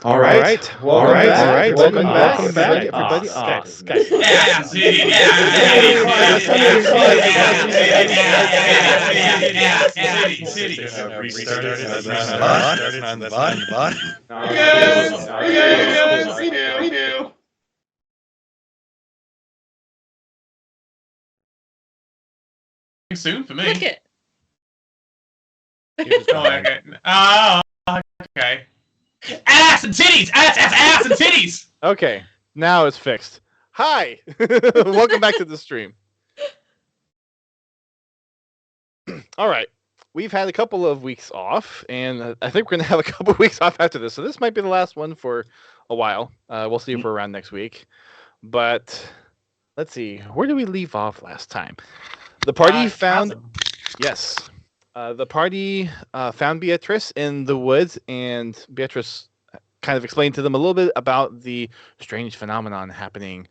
All right. Welcome back, everybody. Skype. Soon for me. Click it. Oh, okay. Ass and titties! Ass and titties! Okay, now it's fixed. Hi! Welcome back to the stream. All right. We've had a couple of weeks off, and I think we're going to have a couple of weeks off after this. So this might be the last one for a while. We'll see if we're around next week. But let's see. Where did we leave off last time? The party found... Chasm. Yes. The party found Beatrice in the woods, and Beatrice kind of explained to them a little bit about the strange phenomenon happening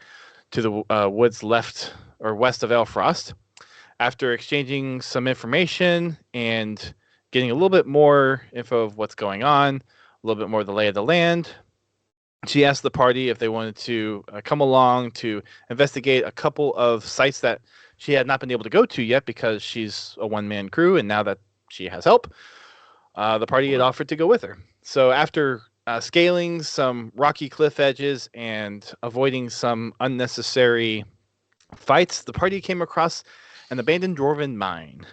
to the woods left or west of Elfrost. After exchanging some information and getting a little bit more info of what's going on, a little bit more of the lay of the land, she asked the party if they wanted to come along to investigate a couple of sites that she had not been able to go to yet because she's a one-man crew, and now that she has help, the party had offered to go with her. So after scaling some rocky cliff edges and avoiding some unnecessary fights, the party came across an abandoned dwarven mine.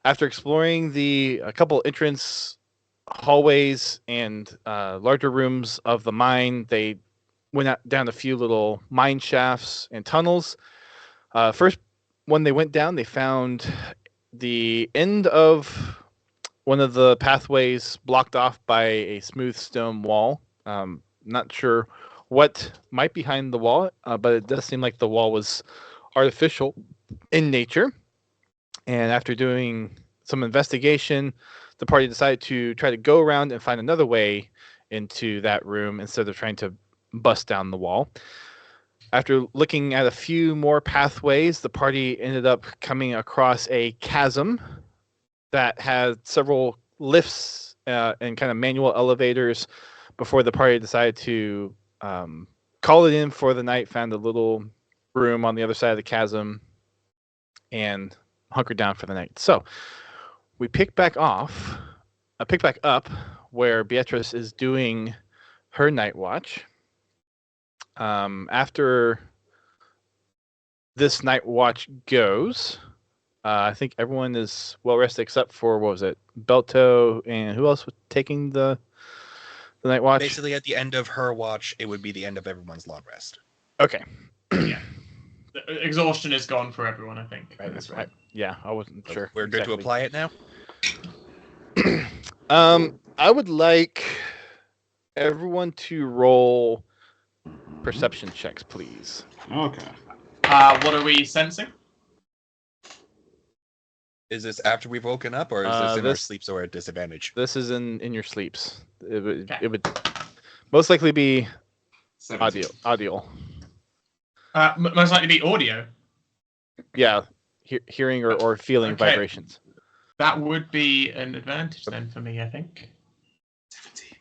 After exploring a couple entrance hallways and larger rooms of the mine, they went down a few little mine shafts and tunnels. First, when they went down, they found the end of one of the pathways blocked off by a smooth stone wall. Not sure what might be behind the wall, but it does seem like the wall was artificial in nature. And after doing some investigation, the party decided to try to go around and find another way into that room instead of trying to bust down the wall. After looking at a few more pathways, the party ended up coming across a chasm that had several lifts and kind of manual elevators before the party decided to call it in for the night, found a little room on the other side of the chasm, and hunkered down for the night. So we pick back up where Beatrice is doing her night watch. After this night watch goes, I think everyone is well rested except for, what was it, Belto, and who else was taking the night watch? Basically, at the end of her watch, it would be the end of everyone's long rest. Okay. Yeah. The exhaustion is gone for everyone, I think. Right, that's right. Yeah, I wasn't sure. We're good to apply it now? I would like everyone to roll perception checks, please. Okay. What are we sensing? Is this after we've woken up, or is this in our this- sleeps or at disadvantage? This is in your sleeps. It Okay. would most likely be 17. audio. Most likely be audio. Yeah, hearing or feeling Okay. vibrations. That would be an advantage then for me, I think. 17.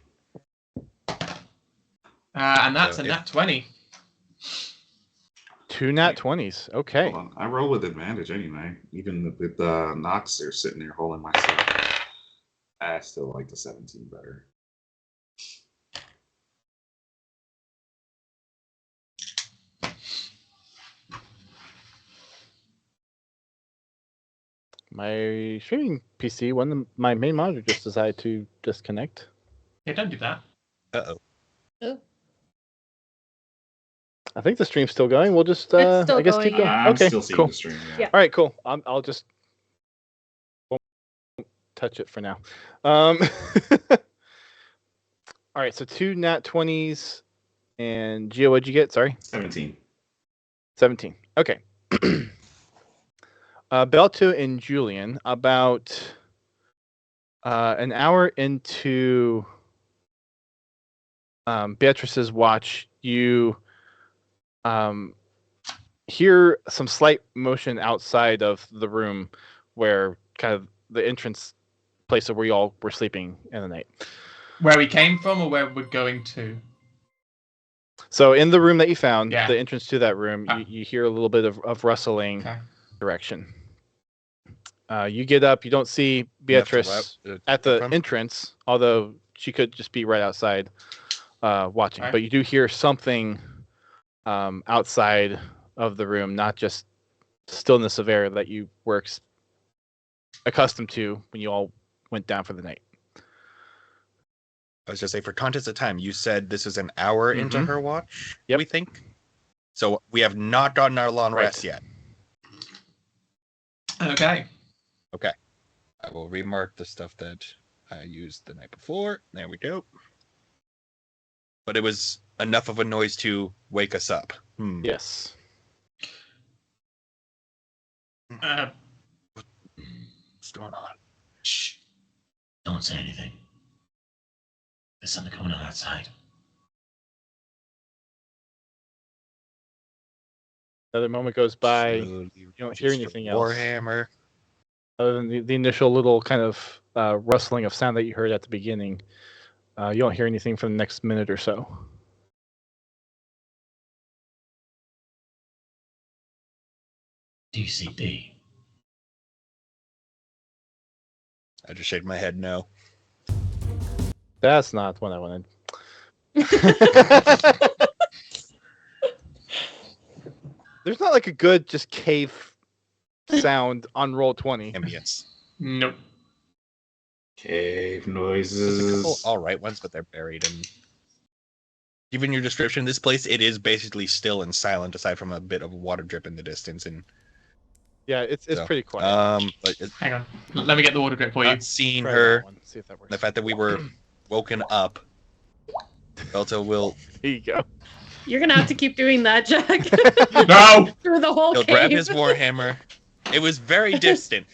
And that's a if- nat 20. 2 nat 20s. Okay. Hold on. I roll with advantage anyway. Even with the Nox, they're sitting there holding myself. I still like the 17 better. My streaming PC, my main monitor just decided to disconnect. Yeah, don't do that. Uh-oh. Oh, I think the stream's still going. We'll just, It's still I guess, going, keep going. yeah. I'm Okay, still seeing cool. the stream. Yeah. All right, cool. I'll just won't touch it for now. All right, so 2 nat 20s, and Gio, what'd you get? Sorry, 17. 17. Okay. Belto and Julian, about an hour into Beatrice's watch, you hear some slight motion outside of the room where kind of the entrance place of where you all were sleeping in the night. Where we came from or where we're going to? So in the room that you found, Yeah. the entrance to that room, you hear a little bit of rustling Okay. direction. You get up. You don't see Beatrice at the entrance, although she could just be right outside watching. Right. But you do hear something outside of the room, not just stillness of air that you were accustomed to when you all went down for the night. I was just say, for context of time, you said this is an hour into Mhm. her watch, Yep. we think? So we have not gotten our long Right. rest yet. Okay. Okay. I will remark the stuff that I used the night before. There we go. But it was enough of a noise to wake us up. Yes. What's going on? Shh. Don't say anything. There's something going on outside. Another moment goes by. Slowly You don't hear register anything else. Warhammer. Other than the initial little kind of rustling of sound that you heard at the beginning. You don't hear anything for the next minute or so. DCD. I just shake my head no. That's not what I wanted. There's not like a good just cave sound on roll 20. Ambience. Nope. Cave There's a couple noises. alright ones, but they're buried in. Given your description of this place, it is basically still and silent aside from a bit of water drip in the distance. And Yeah, it's so, pretty quiet. But it's Hang on. Let me get the water grip for you. not seeing Try her, that one, see if that works. the fact that we were woken up, Belto will There you go. You're gonna have to keep doing that, Jack. No! Through the whole he'll cave. grab his warhammer. It was very distant.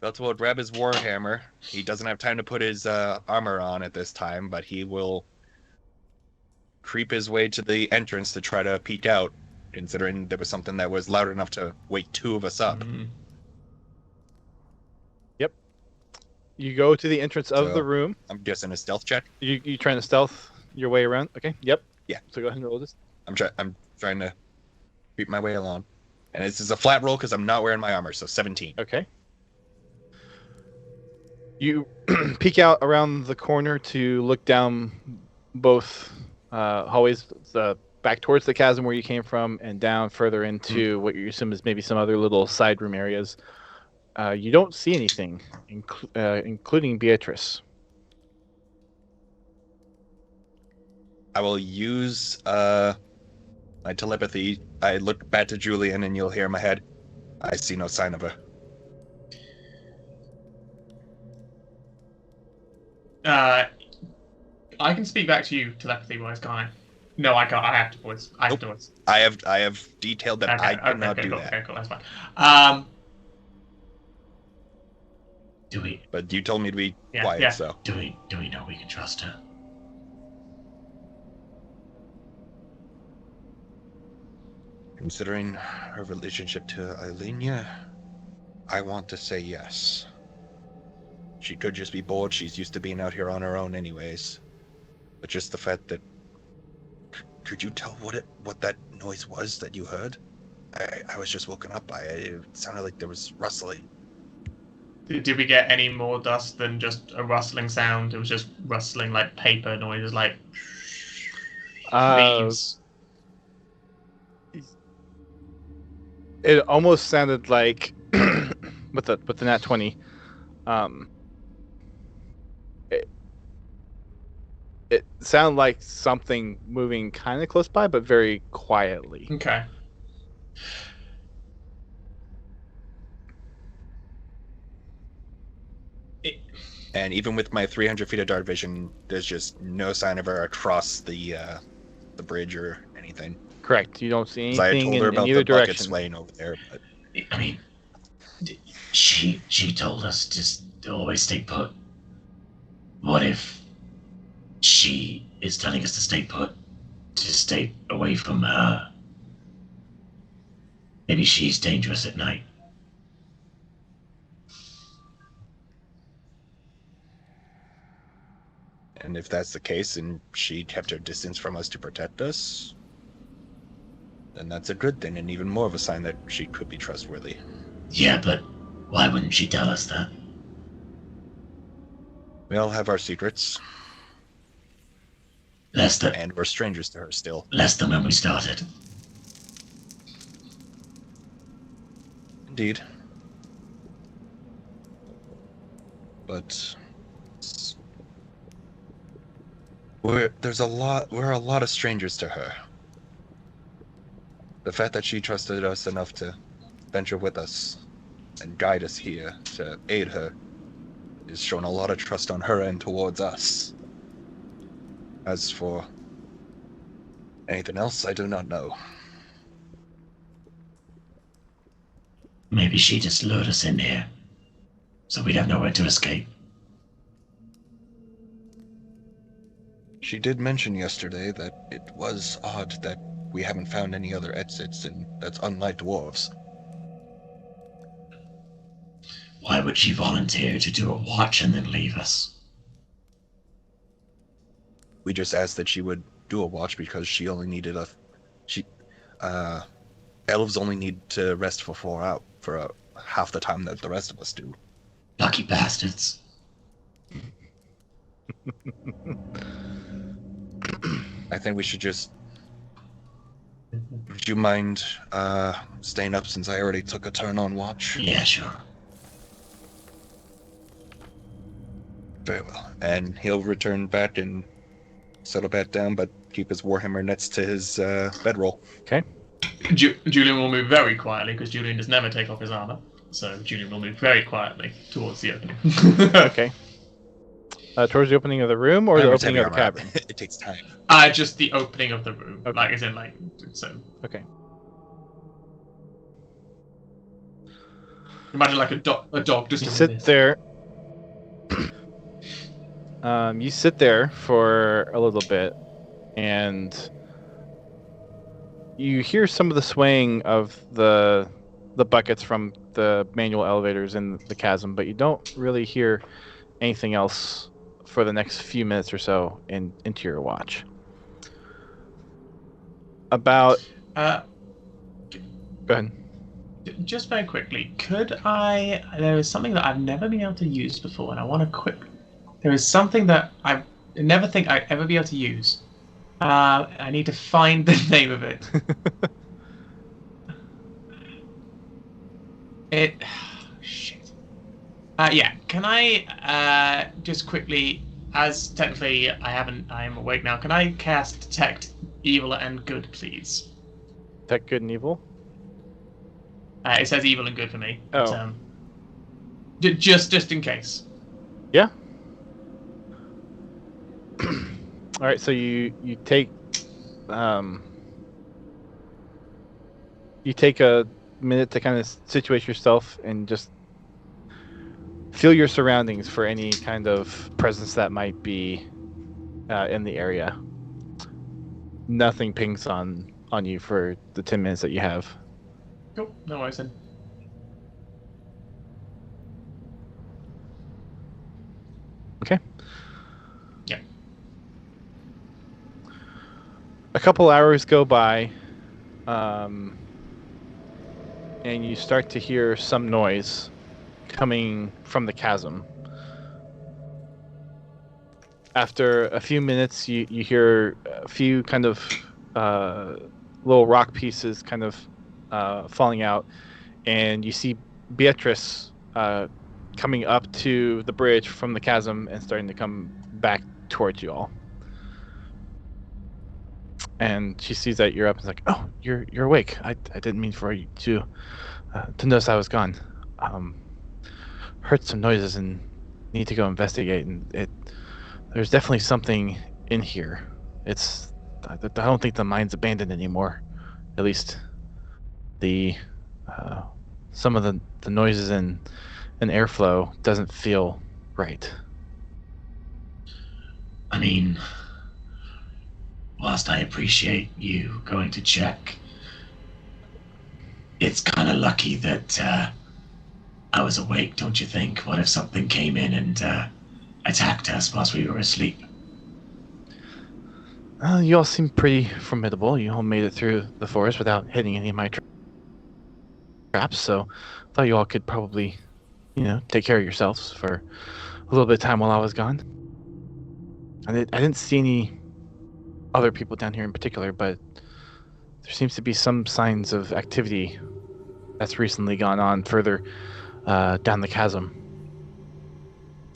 Belto will grab his warhammer. He doesn't have time to put his armor on at this time, but he will creep his way to the entrance to try to peek out, considering there was something that was loud enough to wake two of us up. Mm. You go to the entrance of So- the room. I'm guessing a stealth check. You trying to stealth your way around? Okay. Yep. Yeah. So go ahead and roll this. I'm trying to creep my way along. And this is a flat roll because I'm not wearing my armor, so 17. Okay. You peek out around the corner to look down both hallways, back towards the chasm where you came from, and down further into what you assume is maybe some other little side room areas. You don't see anything, including Beatrice. I will use my telepathy. I look back to Julian and you'll hear in my head, I see no sign of her. I can speak back to you telepathy-wise, can't I? No, I can't. I have to voice. I have to voice. I have detailed that I cannot do cool, that. Okay, cool. That's fine. Do we But you told me to be Yeah, quiet, yeah. so do we know we can trust her? considering her relationship to Eilenia, I want to say yes. She could just be bored. She's used to being out here on her own anyways. But just the fact that... Could you tell what that noise was that you heard? I was just woken up by it. It sounded like there was rustling. Did we get any more dust than just a rustling sound? It was just rustling, like paper noises, like leaves. It almost sounded like with the nat 20. It sounded like something moving kind of close by, but very quietly. Okay. And even with my 300 feet of dark vision, there's just no sign of her across the bridge or anything. Correct. You don't see 'Cause I had anything told her in about either the bucket direction. swaying over there, but I mean, she told us just to always stay put. What if she is telling us to stay put, to stay away from her? Maybe she's dangerous at night. And if that's the case, and she kept her distance from us to protect us, then that's a good thing, and even more of a sign that she could be trustworthy. Yeah, but why wouldn't she tell us that? We all have our secrets, Less than, and we're strangers to her still. less than when we started. Indeed. But we're a lot of strangers to her. The fact that she trusted us enough to venture with us and guide us here to aid her is showing a lot of trust on her end towards us. As for anything else, I do not know. Maybe she just lured us in here, so we'd have nowhere to escape. She did mention yesterday that it was odd that we haven't found any other exits, and that's unlike dwarves. Why would she volunteer to do a watch and then leave us? We just asked that she would do a watch because she only needed elves only need to rest for 4 hours, for half the time that the rest of us do. Lucky bastards. I think we should just... Would you mind staying up since I already took a turn on watch? Yeah, sure. Very well. And he'll return back and settle back down, but keep his warhammer next to his bedroll. Okay. Julian will move very quietly because Julian does never take off his armor. So Julian will move very quietly towards the opening. Okay. Towards the opening of the room or the Armor's opening heavy of the armor. cavern? It takes time. Just the opening of the room, Okay. like as in like so. Okay. Imagine like a dog just You doing sit this. there. You sit there for a little bit, and you hear some of the swaying of the buckets from the manual elevators in the chasm, but you don't really hear anything else for the next few minutes or so into your watch. Go ahead. Just very quickly, could I? There is something that I've never been able to use before, and I want to quick. There is something that I never think I'd ever be able to use. I need to find the name of it. Shit. Yeah. Can I just quickly, as technically I am awake now. Can I cast Detect Evil and Good, please? Tech good and evil. It says evil and good for me. Oh. But, just in case. Yeah. All right. So you take a minute to kind of situate yourself and just feel your surroundings for any kind of presence that might be in the area. Nothing pings on you for the 10 minutes that you have. Cool. No worries then. Okay. Yeah. A couple hours go by, and you start to hear some noise coming from the chasm. After a few minutes, you hear a few kind of little rock pieces kind of falling out, and you see Beatrice coming up to the bridge from the chasm and starting to come back towards you all. And she sees that you're up and is like, "Oh, you're awake. I didn't mean for you to notice I was gone. Heard some noises and need to go investigate. And there's definitely something in here. I don't think the mine's abandoned anymore. At least some of the noises and airflow doesn't feel right." I mean, whilst I appreciate you going to check, it's kind of lucky that I was awake, don't you think? What if something came in and attacked us whilst we were asleep? You all seem pretty formidable. You all made it through the forest without hitting any of my traps, so I thought you all could probably, take care of yourselves for a little bit of time while I was gone. I didn't see any other people down here in particular, but there seems to be some signs of activity that's recently gone on further down the chasm.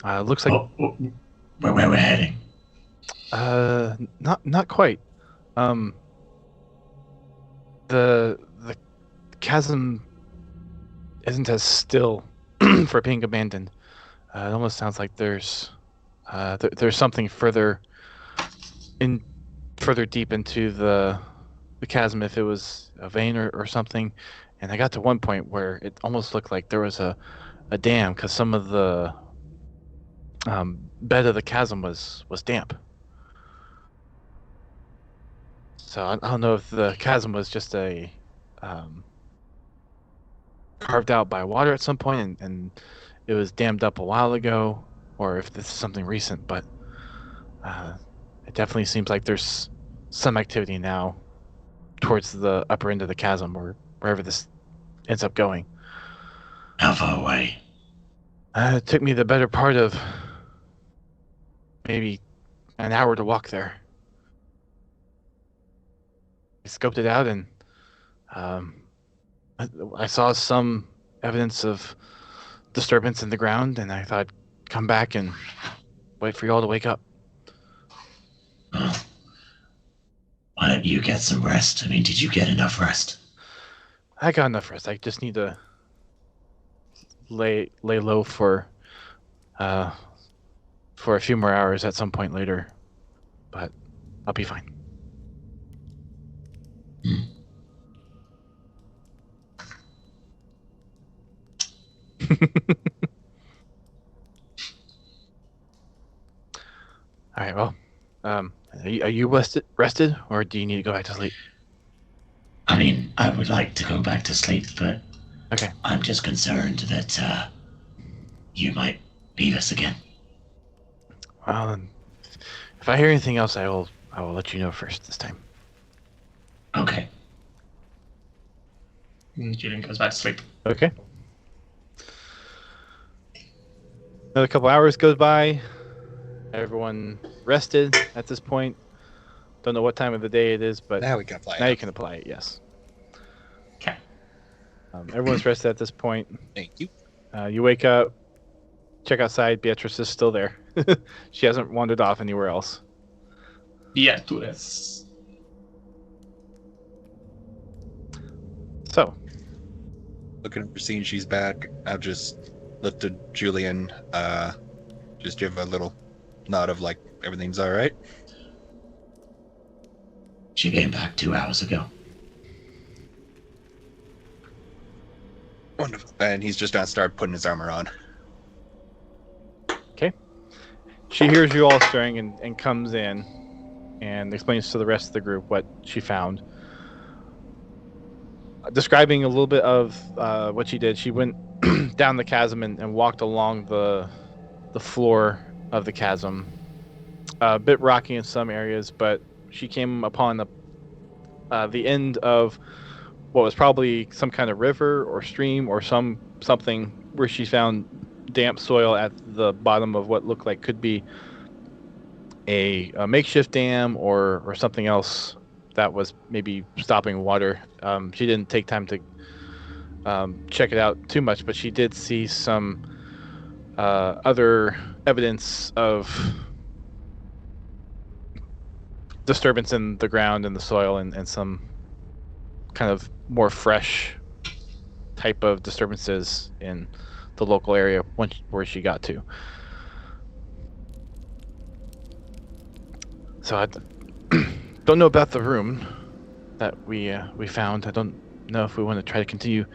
Looks like Where we're heading? not quite. The chasm isn't as still for being abandoned. It almost sounds like there's something further deep into the chasm, if it was a vein or something. And I got to one point where it almost looked like there was a dam, because some of the bed of the chasm was damp. So I don't know if the chasm was just a carved out by water at some point and it was dammed up a while ago, or if this is something recent, but it definitely seems like there's some activity now towards the upper end of the chasm, or wherever this ends up going. How far away? It took me the better part of maybe an hour to walk there. I scoped it out, and I saw some evidence of disturbance in the ground, and I thought, come back and wait for you all to wake up. Oh. Why don't you get some rest? I mean, did you get enough rest? I got enough rest. I just need to lay low for a few more hours at some point later, but I'll be fine. All right. Well, are you rested, or do you need to go back to sleep? I mean, I would like to go back to sleep, but okay. I'm just concerned that you might beat us again. Well, if I hear anything else, I will let you know first this time. Okay. Julian goes back to sleep. Okay. Another couple hours goes by. Everyone rested at this point. Don't know what time of the day it is, but now we can apply it. Now you can apply it, yes. Okay. Everyone's rested at this point. Thank you. You wake up, check outside. Beatrice is still there. She hasn't wandered off anywhere else. Beatrice. So. Looking for seeing she's back, I'll just look to Julian, just give a little nod of like, everything's all right. She came back 2 hours ago. Wonderful. And he's just gonna start putting his armor on. Okay. She hears you all stirring and comes in and explains to the rest of the group what she found. Describing a little bit of what she did, she went down the chasm and walked along the floor of the chasm. A bit rocky in some areas, but she came upon the end of what was probably some kind of river or stream or something where she found damp soil at the bottom of what looked like could be a makeshift dam or something else that was maybe stopping water. She didn't take time to check it out too much, but she did see some other evidence of disturbance in the ground and the soil and some kind of more fresh type of disturbances in the local area where she got to. So I don't know about the room that we found. I don't know if we want to try to continue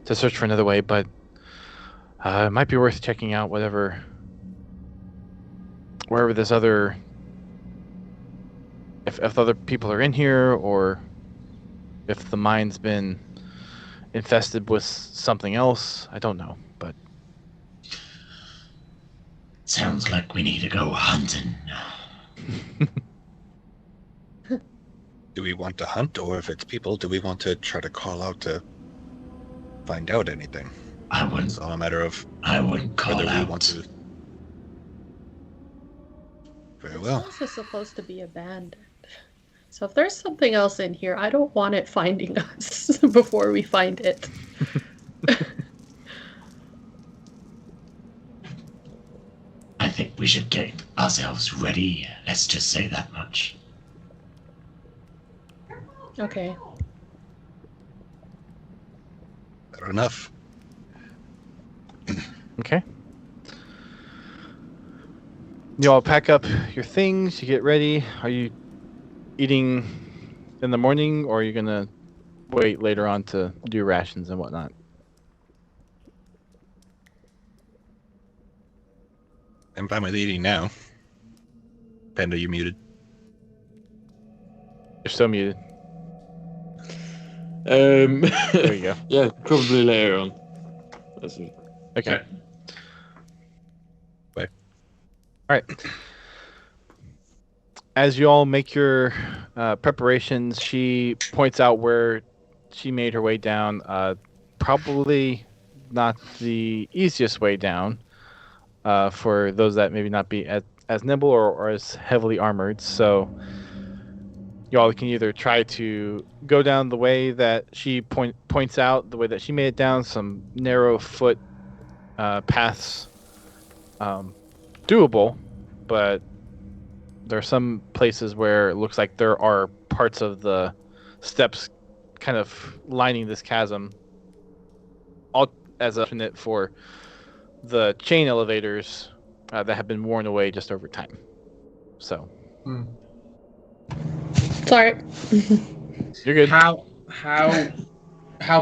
to search for another way, but it might be worth checking out wherever this other, if other people are in here, or if the mine's been infested with something else. I don't know, but sounds like we need to go hunting. Do we want to hunt, or if it's people, do we want to try to call out to find out anything? I It's wouldn't. all a matter of I wouldn't call whether we out. want to. Very This well. house is supposed to be abandoned. So if there's something else in here, I don't want it finding us before we find it. I think we should get ourselves ready. Let's just say that much. Okay. Fair enough. Okay. You all pack up your things. You get ready. Are you eating in the morning, or are you gonna wait later on to do rations and whatnot? I'm fine with eating now. Panda, you muted. You're so muted. There There you go. Yeah, probably later on. That's it. Okay. Okay. All right. As you all make your preparations, she points out where she made her way down. Probably not the easiest way down for those that maybe not be as nimble or as heavily armored. So y'all can either try to go down the way that she points out, the way that she made it down, some narrow foot paths, doable, but there are some places where it looks like there are parts of the steps kind of lining this chasm, all as a alternate for the chain elevators that have been worn away just over time. So Sorry. you're good. How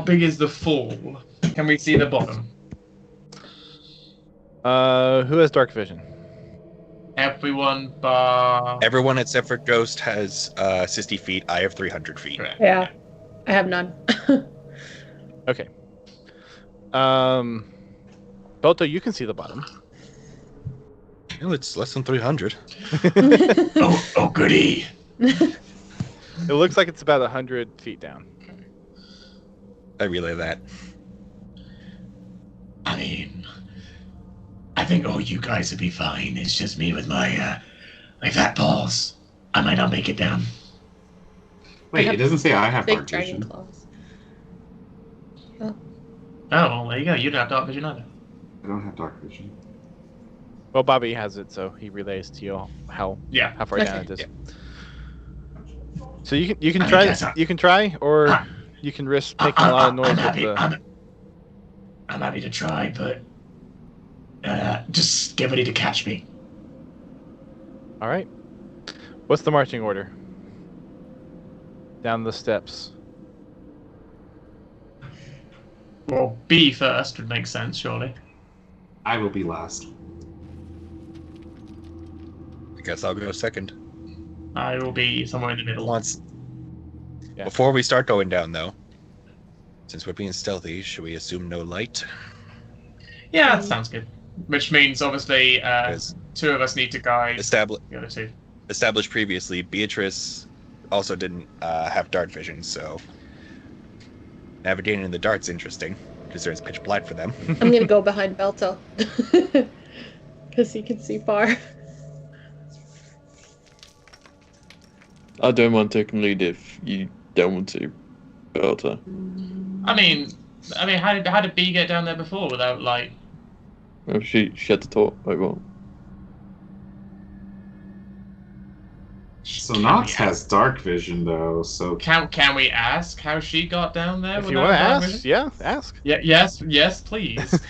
big is the fall? Can we see the bottom? Who has dark vision? Everyone bar. Everyone except for Ghost has 60 feet. I have 300 feet. Correct. Yeah. I have none. Okay. Boto, you can see the bottom. No, it's less than 300. Oh, goody. It looks like it's about 100 feet down. I relay that. I mean, I think you guys would be fine. It's just me with my fat paws. I might not make it down. Wait, it doesn't say I have Big dark dragon vision. claws. Oh, well, there you go. You don't have dark vision either. I don't have dark vision. Well, Bobby has it, so he relays to you how Yeah. far down Okay. it is. So you can I try. guess You can try, or Huh. you can risk making a lot of noise I'm with happy. the. I'm happy to try, but just get ready to catch me. All right. What's the marching order? Down the steps. Well, B first would make sense, surely. I will be last. I guess I'll go second. I will be somewhere in the middle. Once. Yeah. Before we start going down, though, since we're being stealthy, should we assume no light? Yeah, that sounds good. Which means, obviously, Because two of us need to guide established the other two. previously, Beatrice also didn't have dark vision, so navigating in the dark's interesting because there's pitch black for them. I'm gonna go behind Belto. Because he can see far. I don't mind taking lead if you don't want to, Belter. I mean, how did B get down there before without like? Well, she had to talk. Like what? So Can Nox we has dark vision though, so Can we ask how she got down there? If you without want to dark ask, vision? yeah, ask. Yeah. Yes, please.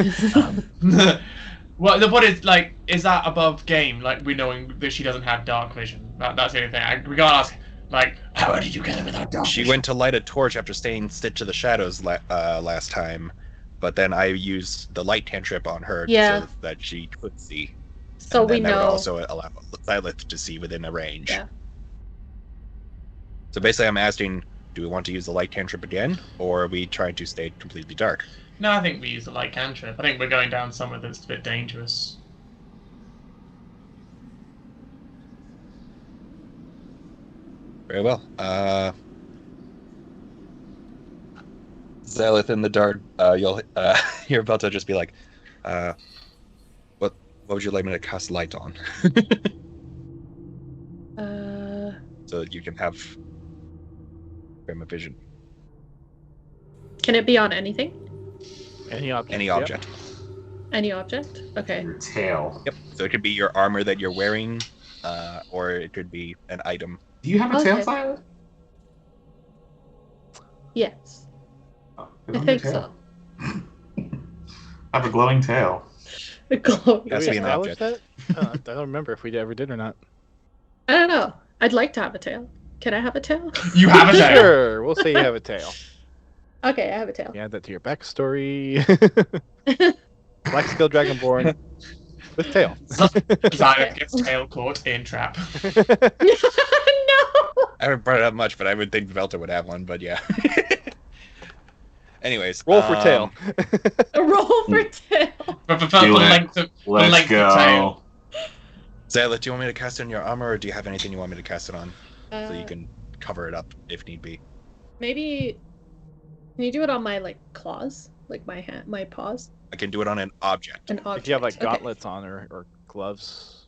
Well, the point is, like, is that above game? Like, we knowing that she doesn't have dark vision. That's the only thing. We gotta ask, like, How did you get it without dark She vision? went to light a torch after staying stitched to the shadows last time, but then I used the light cantrip on her Yeah. so that she could see. So and then we that would know. also allow Lilith to see within a range. Yeah. So basically, I'm asking, do we want to use the light cantrip again, or are we trying to stay completely dark? no, I think we use the light cantrip. I think we're going down somewhere that's a bit dangerous. Very well. Zealot in the dark. You'll you're about to just be like, what would you like me to cast light on? So that you can have frame of vision. Can it be on anything? Any object. Any yep. object. Any object? Okay. Your tail. Yep. So it could be your armor that you're wearing, or it could be an item. Do you have a tail, Okay. Silas? Yes. Oh, I think so. I have a glowing tail. The glow. Did Has we to be an establish object. that? I don't remember if we ever did or not. I don't know. I'd like to have a tail. Can I have a tail? You have a tail. Sure, we'll say you have a tail. Okay, I have a tail. You add that to your backstory. Black Skill Dragonborn with tail. Zion gets tail caught in trap. No. I haven't brought it up much, but I would think Velta would have one. But yeah. Anyways, Roll for tail. A roll for tail. But for Do it. length of Let's length of tail. go. Zealot, do you want me to cast it on your armor, or do you have anything you want me to cast it on, so you Uh, can cover it up if need be? Maybe. Can you do it on my claws, like my hand, my paws? I can do it on an object. An object. If you have like Okay. gauntlets on or gloves.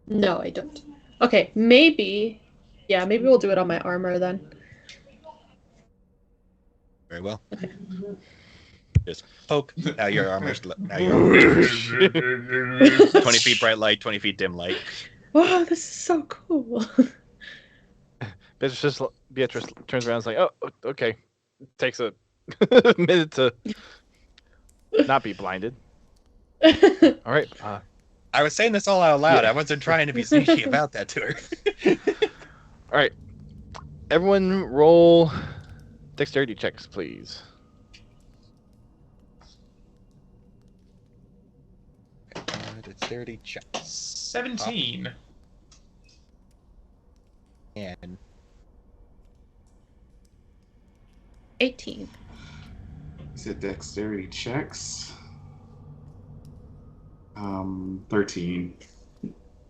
No, I don't. Okay, maybe. Yeah, maybe we'll do it on my armor then. Very well. Okay. Just poke. Now your armor's now your 20 feet bright light, 20 feet dim light. Wow, this is so cool. Beatrice turns around and is like, oh, okay. Takes a minute to not be blinded. All right. I was saying this all out loud. Yeah. I wasn't trying to be sneaky about that to her. All right. Everyone roll dexterity checks, please. Dexterity checks. 17. And 18. Is it dexterity checks? 13.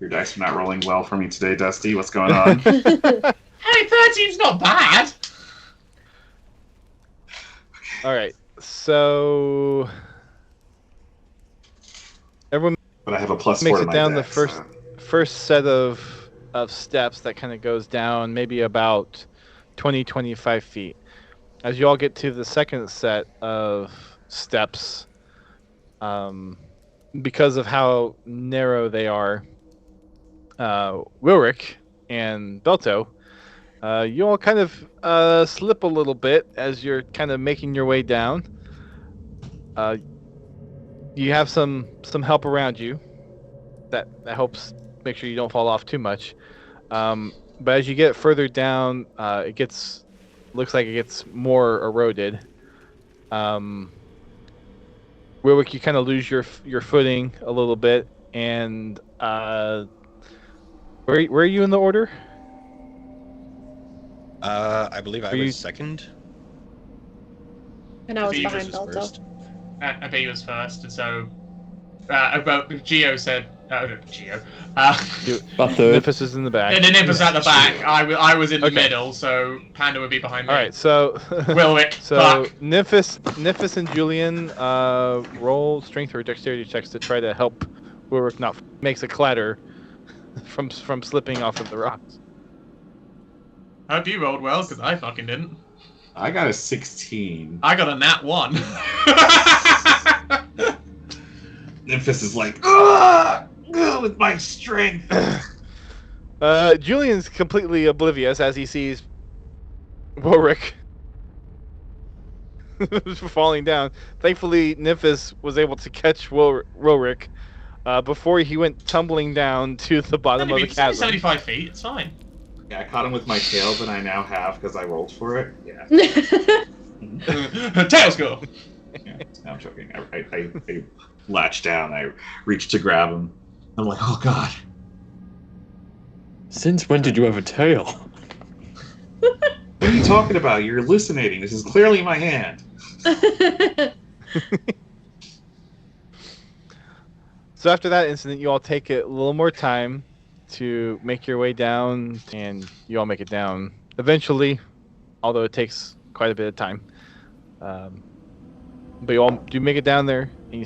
Your dice are not rolling well for me today, Dusty. What's going on? Hey, 13's not bad. All right. So everyone But I have a plus makes 4 to it my down the dex, first so- first set of steps that kind of goes down maybe about 20-25 feet. As you all get to the second set of steps, because of how narrow they are, Wilric and Belto, you all kind of slip a little bit as you're kind of making your way down. You have some help around you that helps make sure you don't fall off too much. But as you get further down, looks like it gets more eroded. Wilwick, you kind of lose your footing a little bit, and where are you in the order? I believe I Are you- was second. And I was Beatrice behind was Belto. first. I bet he was first, and so Geo said, Geo. About third. Nymphus is in the back. And then Nimbus at the back. I was in the Okay. middle, so Panda would be behind me. All right, so Wilwick, so fuck. Nymphus and Julian roll strength or dexterity checks to try to help Wilric not makes a clatter from slipping off of the rocks. I hope you rolled well, because I fucking didn't. I got a 16. I got a nat 1. Nymphus is like, ugh, with my strength. Julian's completely oblivious as he sees Wilric falling down. Thankfully, Nymphus was able to catch Wilric before he went tumbling down to the bottom of the It's only chasm. 75 feet, it's fine. Yeah, I caught him with my tail that I now have because I rolled for it. Yeah. Tails go! Yeah, no, I'm joking. I latched down. I reached to grab him. I'm like, oh god. Since when did you have a tail? What are you talking about? You're hallucinating. This is clearly my hand. So after that incident, you all take a little more time to make your way down, and you all make it down eventually, although it takes quite a bit of time. But you all do make it down there, and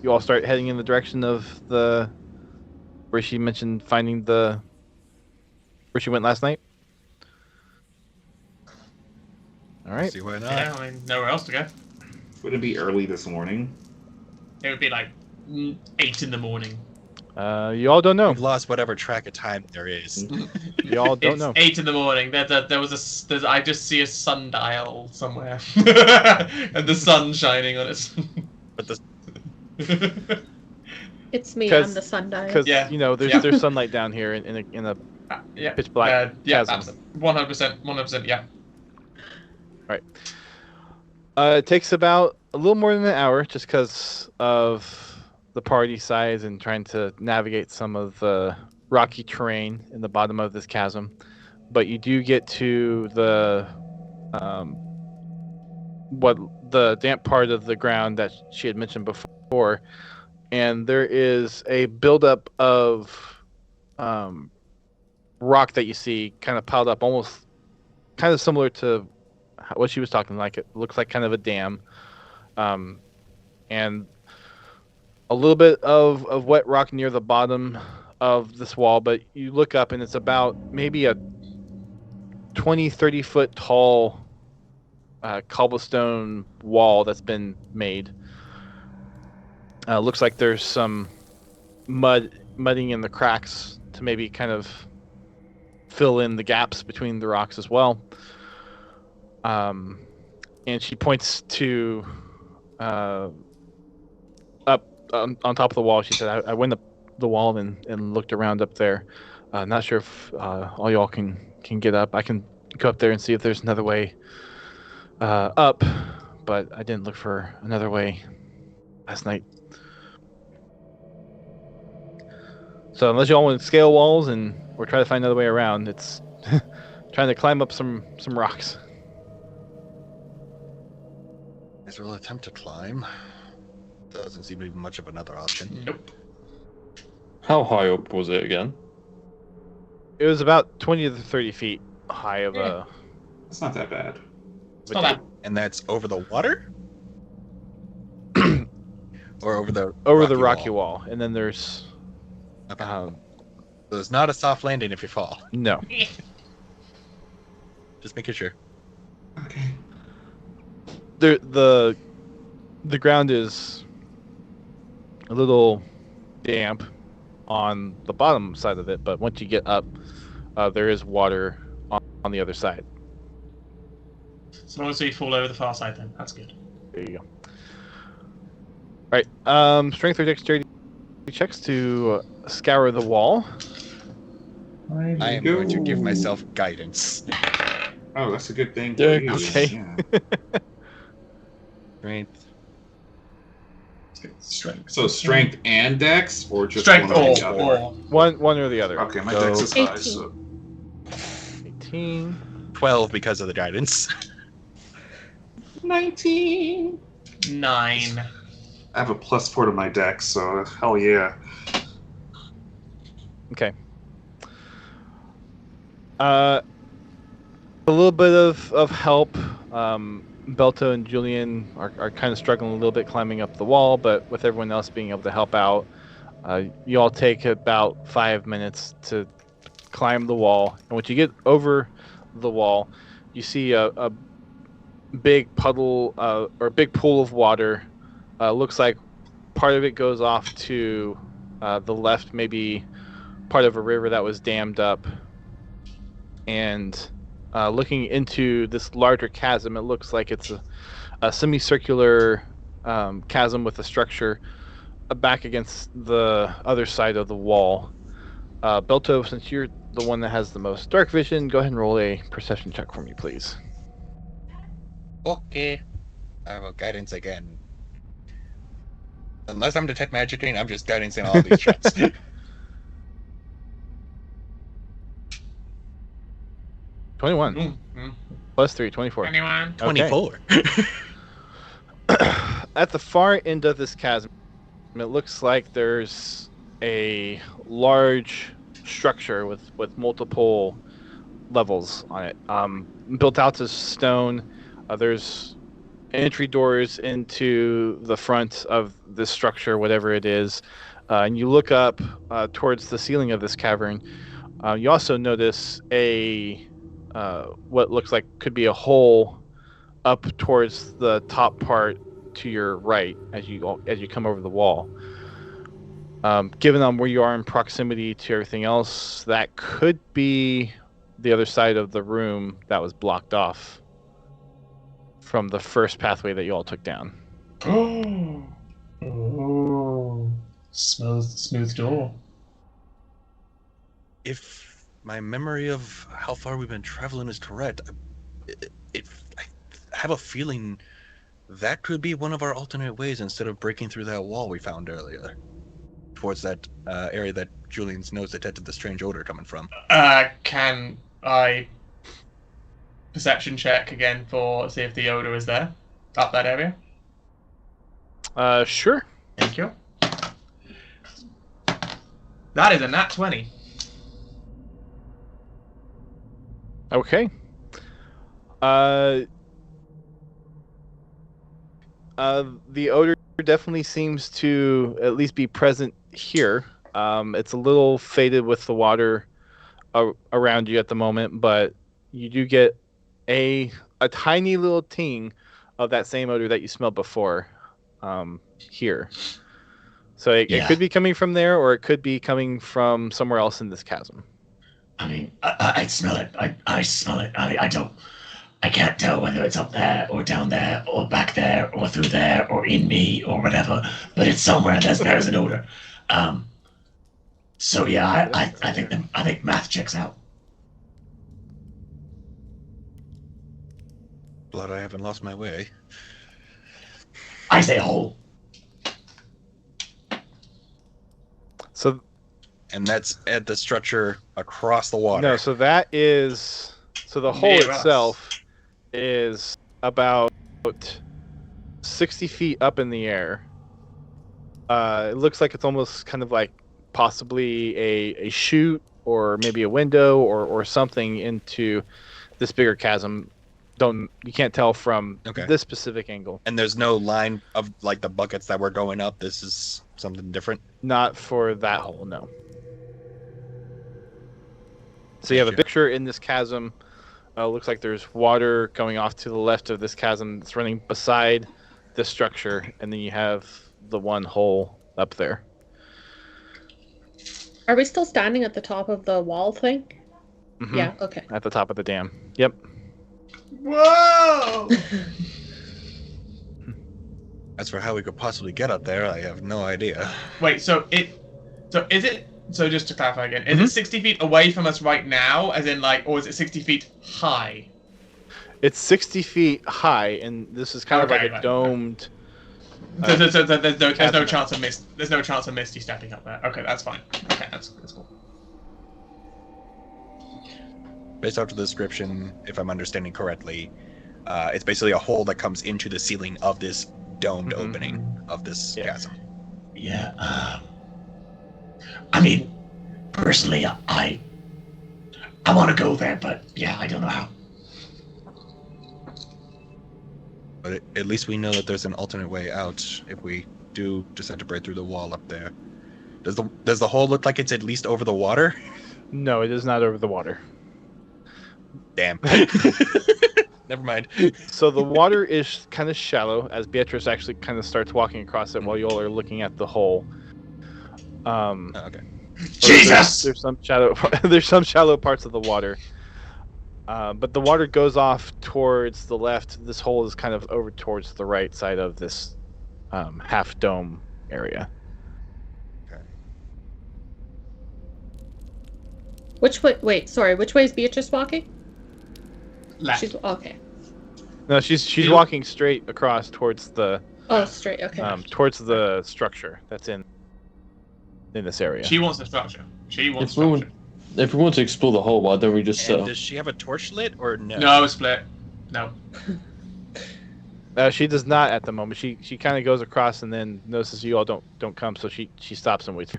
you all start heading in the direction of where she mentioned finding where she went last night. All right. See why not? Yeah, I mean, nowhere else to go. Would it be early this morning? It would be like 8 in the morning. You all don't know. We've lost whatever track of time there is. You all don't It's know. 8 in the morning. I just see a sundial somewhere, and the sun shining on it. But the It's me. 'Cause- I'm the sundial. Because Yeah. there's sunlight down here in a Yeah, pitch black yeah, chasm. 100%, yeah. It takes about a little more than an hour, just because of the party size and trying to navigate some of the rocky terrain in the bottom of this chasm. But you do get to the damp part of the ground that she had mentioned before, and there is a buildup of rock that you see kind of piled up, almost kind of similar to what she was talking like. It looks like kind of a dam, and a little bit of wet rock near the bottom of this wall. But you look up and it's about maybe a 20-30 foot tall cobblestone wall that's been made. Looks like there's some mudding in the cracks to maybe kind of fill in the gaps between the rocks as well. And she points to up on top of the wall. She said, I went up the wall and looked around up there. Not sure if all y'all can get up. I can go up there and see if there's another way up, but I didn't look for another way last night. So unless y'all want to scale walls or try to find another way around, it's trying to climb up some rocks. Guess we'll attempt to climb. Doesn't seem to be much of another option. Nope. How high up was it again? It was about 20 to 30 feet high of a. It's not that bad. It's not that. And that's over the water? Or over the rocky wall. And then there's Okay. So it's not a soft landing if you fall. no. Just making sure. Okay. The ground is a little damp on the bottom side of it, but once you get up, there is water on the other side. So long as you fall over the far side, then that's good. There you go. All right. Strength or dexterity checks to scour the wall. I am going to give myself guidance. Oh, that's a good thing. Yeah, for you. okay. Yeah. Strength. Strength. So strength and dex, or just Strength one or or the other? One or the other. Okay, my So, dex is high, 18. so 18. 12 because of the guidance. 19. 9. I have a +4 to my dex, so hell yeah. Okay. A little bit of help. Belto and Julian are kind of struggling a little bit climbing up the wall, but with everyone else being able to help out, you all take about 5 minutes to climb the wall. And once you get over the wall, you see a big puddle or a big pool of water. Looks like part of it goes off to the left, maybe part of a river that was dammed up. And looking into this larger chasm, it looks like it's a semicircular chasm with a structure back against the other side of the wall. Belto, since you're the one that has the most dark vision, go ahead and roll a perception check for me, please. Okay. I have a guidance again. Unless I'm detect magicking, I'm just guidancing all these checks. 21 Mm-hmm. plus 3, 24. Anyone? 24. At the far end of this chasm, it looks like there's a large structure with multiple levels on it. Built out to stone. There's entry doors into the front of this structure, whatever it is. And you look up towards the ceiling of this cavern. You also notice a what looks like could be a hole up towards the top part to your right as you come over the wall. Given on where you are in proximity to everything else, that could be the other side of the room that was blocked off from the first pathway that you all took down. Oh, smooth door. If my memory of how far we've been traveling is correct, I have a feeling that could be one of our alternate ways instead of breaking through that wall we found earlier. Towards that area that Julian's nose detected the strange odor coming from. Can I perception check again for see if the odor is there up that area? Sure. Thank you. That is a nat 20. Okay. The odor definitely seems to at least be present here. It's a little faded with the water around you at the moment, but you do get a tiny little ting of that same odor that you smelled before here. So it could be coming from there, or it could be coming from somewhere else in this chasm. I mean, I smell it. I smell it. I can't tell whether it's up there or down there or back there or through there or in me or whatever, but it's somewhere. There's an odor. So yeah, I think math checks out. Blood, I haven't lost my way. I say hole. So, and that's at the structure across the water. No, so that is the hole itself is about 60 feet up in the air. It looks like it's almost kind of like possibly a chute or maybe a window or something into this bigger chasm. You can't tell from this specific angle. And there's no line of like the buckets that were going up. This is something different. Not for that hole, no. So you have a picture in this chasm. Looks like there's water going off to the left of this chasm that's running beside this structure, and then you have the one hole up there. Are we still standing at the top of the wall thing? Mm-hmm. Yeah, okay. At the top of the dam. Yep. Whoa! As for how we could possibly get up there, I have no idea. Wait, so just to clarify again, is it 60 feet away from us right now, as in like, or is it 60 feet high? It's 60 feet high, and this is kind of like a domed. There's no chance of Misty stepping up there. Okay, that's fine. Okay, that's cool. Based off the description, if I'm understanding correctly, it's basically a hole that comes into the ceiling of this domed opening of this chasm. Yeah. I mean, personally, I want to go there, but yeah, I don't know how. But at least we know that there's an alternate way out if we do decide to break through the wall up there. Does the hole look like it's at least over the water? No, it is not over the water. Damn. Never mind. So the water is kind of shallow as Beatrice actually kind of starts walking across it while you all are looking at the hole. Okay. Jesus! There's some shallow. There's some shallow parts of the water, but the water goes off towards the left. This hole is kind of over towards the right side of this half dome area. Okay. Which way? Wait, sorry. Which way is Beatrice walking? Left. She's okay. No, she's walking straight across towards the. Oh, straight. Okay. Towards the structure that's in this area. She wants the structure. If we want to explore the hole, why don't we just And does she have a torch lit or no? No, split. No. She does not at the moment. She kind of goes across and then notices you all don't come, so she stops and waits.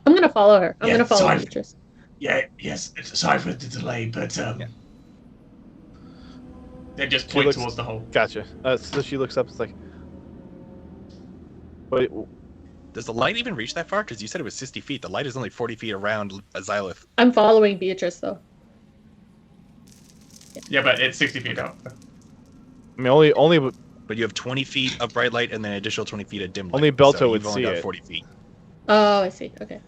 I'm gonna follow her. I'm Yeah, gonna follow sorry. Beatrice. Yeah, yes. Sorry for the delay, but Then just She point looks- towards the hole. Gotcha. So she looks up. It's like, wait, Does the light even reach that far? Because you said it was 60 feet. The light is only 40 feet around Xylith. I'm following Beatrice though. Yeah, but it's 60 feet out. I mean, only But you have 20 feet of bright light and then an additional 20 feet of dim light. Only Belto so would you've only see got it. 40 feet. Oh, I see. Okay.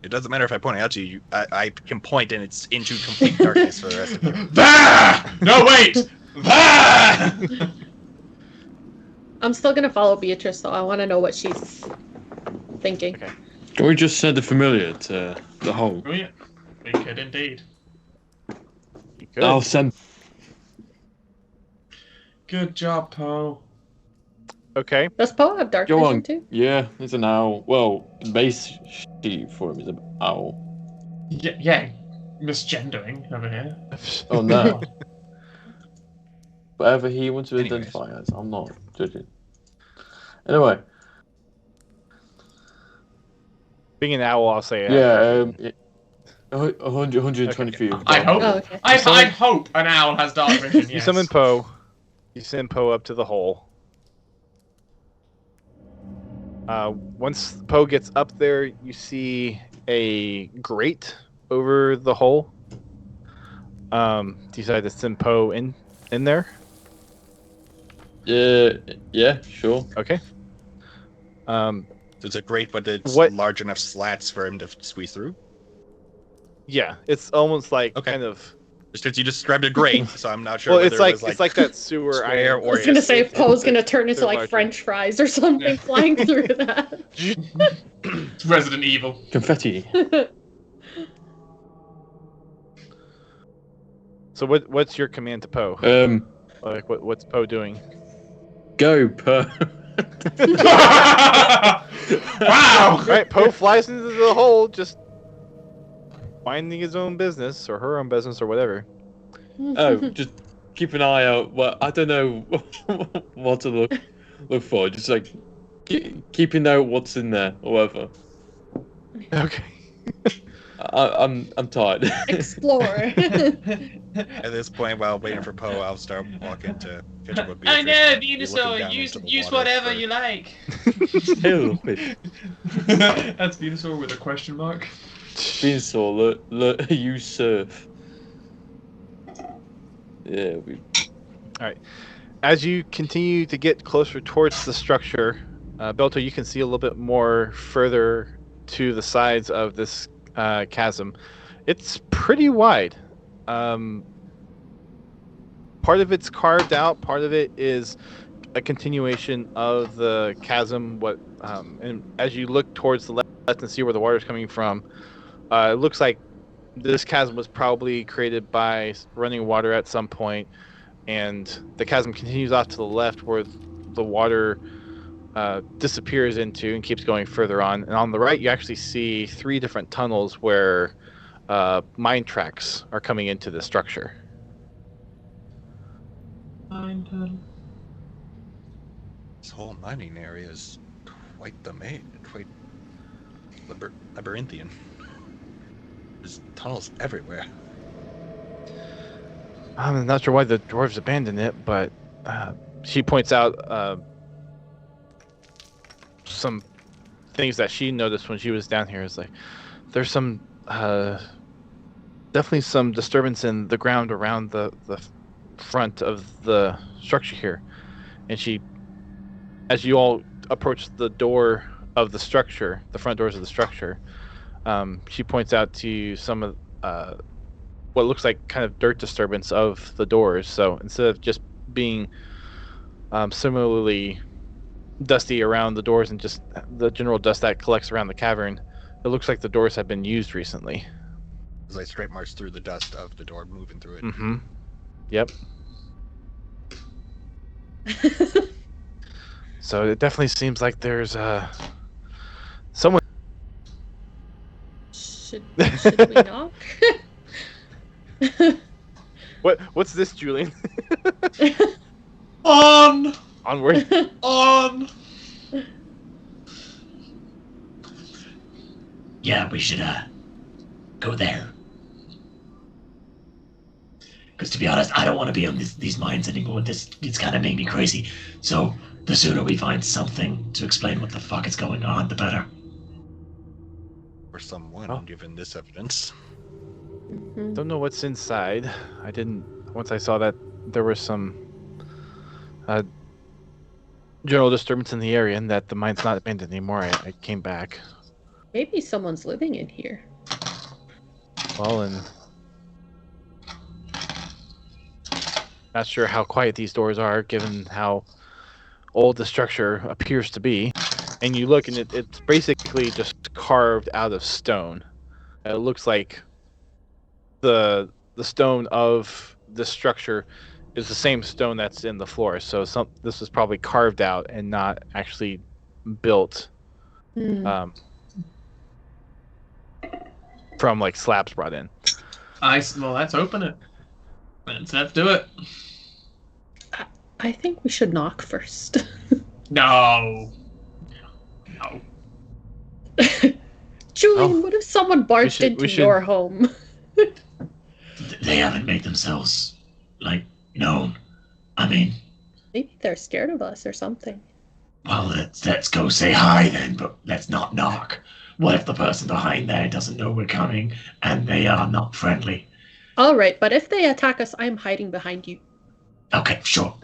It doesn't matter if I point it out to you. I can point and it's into complete darkness for the rest of you. Bah! No, wait! Bah! I'm still gonna follow Beatrice though. I want to know what she's thinking. Okay. Can we just send the familiar to the hole? Oh, yeah. We could indeed. you could. I'll send. Good job, Poe. Okay. Does Poe have dark Go vision on. too? Yeah, it's an owl. Well, the base sheet for him is an owl. Yeah, misgendering over here. Oh no. Whatever he wants to Anyways. identify as, I'm not judging. Anyway, Being an owl, I'll say. yeah, 120 Okay. feet. Of I hope. Oh, okay. I'd hope an owl has dark vision. You Yes. summon Poe. You send Poe up to the hole. Once Poe gets up there, you see a grate over the hole. Decide to send Poe in there. Yeah, sure. Okay. So it's a grate, but it's What- large enough slats for him to squeeze through. Yeah, it's almost like Okay. kind of. Just because you described a grate, so I'm not sure. Well, whether it's like it was it's like that sewer square iron. I was gonna say Poe's gonna turn into They're like larger. French fries or something Yeah. flying through that. It's Resident Evil. Confetti. So what's your command to Poe? Like what's Poe doing? Go, Per. Wow! Right, Poe flies into the hole, just minding his own business or her own business or whatever. Oh, just keep an eye out. Well, I don't know what to look for. Just like keep an eye out what's in there or whatever. Okay. I'm tired. Explore. At this point, while waiting for Poe, I'll start walking to catch up with I Beatrice. know, I'll be Venusaur. looking down Use into the use water whatever for- you like. Ew, That's Venusaur with a question mark. Venusaur, you surf. Yeah, we. As you continue to get closer towards the structure, Belto, you can see a little bit more further to the sides of this chasm. It's pretty wide. Part of it's carved out. Part of it is a continuation of the chasm. And as you look towards the left and see where the water is coming from, it looks like this chasm was probably created by running water at some point, and the chasm continues off to the left where the water disappears into and keeps going further on. And on the right, you actually see 3 different tunnels where mine tracks are coming into the structure. This whole mining area is quite quite labyrinthian. There's tunnels everywhere. I'm not sure why the dwarves abandoned it, but she points out some things that she noticed when she was down here. Is like there's some definitely some disturbance in the ground around the front of the structure here, and as you all approach the door of the structure, the front doors of the structure, she points out to you some of what looks like kind of dirt disturbance of the doors. So instead of just being similarly dusty around the doors and just the general dust that collects around the cavern, it looks like the doors have been used recently. As I straight march through the dust of the door, moving through it. Mm-hmm. Yep. So it definitely seems like there's someone. Should we knock? What's this, Julian? On! Onward. On! Yeah, we should go there. Because to be honest, I don't want to be on these mines anymore. It's kind of made me crazy. So the sooner we find something to explain what the fuck is going on, the better. Or someone, Oh. given this evidence. Mhm. Don't know what's inside. I didn't. Once I saw that there was some general disturbance in the area and that the mine's not abandoned anymore, I came back. Maybe someone's living in here. Well, and not sure how quiet these doors are, given how old the structure appears to be. And you look, and it's basically just carved out of stone. It looks like the stone of the structure is the same stone that's in the floor. So this was probably carved out and not actually built Hmm. from like slabs brought in. Well, let's open it. Let's do it. I think we should knock first. No. No. Julian, Oh. what if someone barged we into should- your home? They haven't made themselves, like, known. I mean, Maybe they're scared of us or something. well, let's go say hi then, but let's not knock. What if the person behind there doesn't know we're coming and they are not friendly? All right, but if they attack us, I'm hiding behind you. Okay, sure.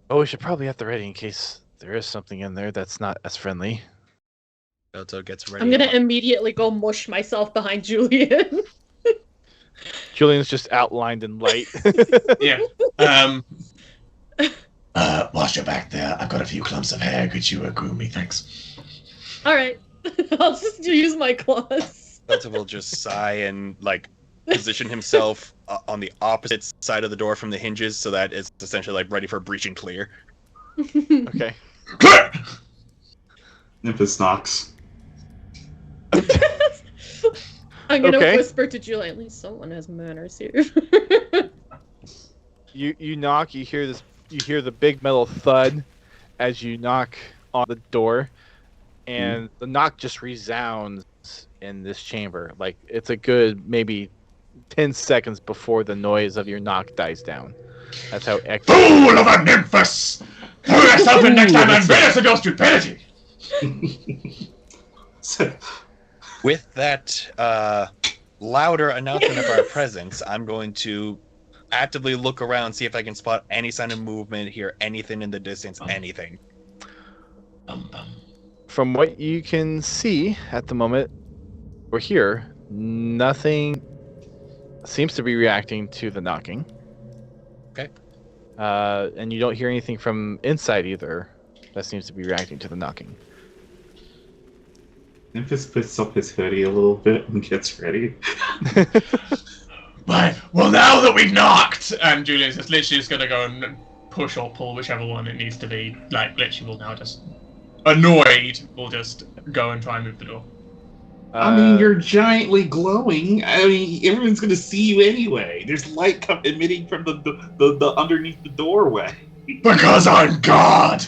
Oh, we should probably have the ready in case there is something in there that's not as friendly. Belto gets ready. I'm gonna immediately go mush myself behind Julian. Julian's just outlined in light. Yeah. Whilst you're back there, I've got a few clumps of hair. Could you groom me? Thanks. All right, I'll just use my claws. Belto will just sigh and like position himself on the opposite side of the door from the hinges, so that it's essentially like ready for breach and clear. Okay. Nymphis knocks. I'm gonna Okay. whisper to Julian. At least someone has manners here. You knock. You hear the big metal thud as you knock on the door, and the knock just resounds in this chamber. Like it's a good maybe 10 seconds before the noise of your knock dies down. That's how Fool of a Nymphis! Throw yourself in next time and bid us of your stupidity! With that louder announcement of our presence, I'm going to actively look around, see if I can spot any sign of movement, hear anything in the distance, anything. From what you can see at the moment, we're here. Nothing seems to be reacting to the knocking. Okay. And you don't hear anything from inside either that seems to be reacting to the knocking. Nymphis puts up his hoodie a little bit and gets ready. Right. Well, now that we've knocked, and Julian's just literally just gonna go and push or pull whichever one it needs to be. Like, literally, will now just annoyed. Will just go and try and move the door. I mean, you're giantly glowing. I mean, everyone's gonna see you anyway. There's light emitting from the underneath the doorway. Because I'm God!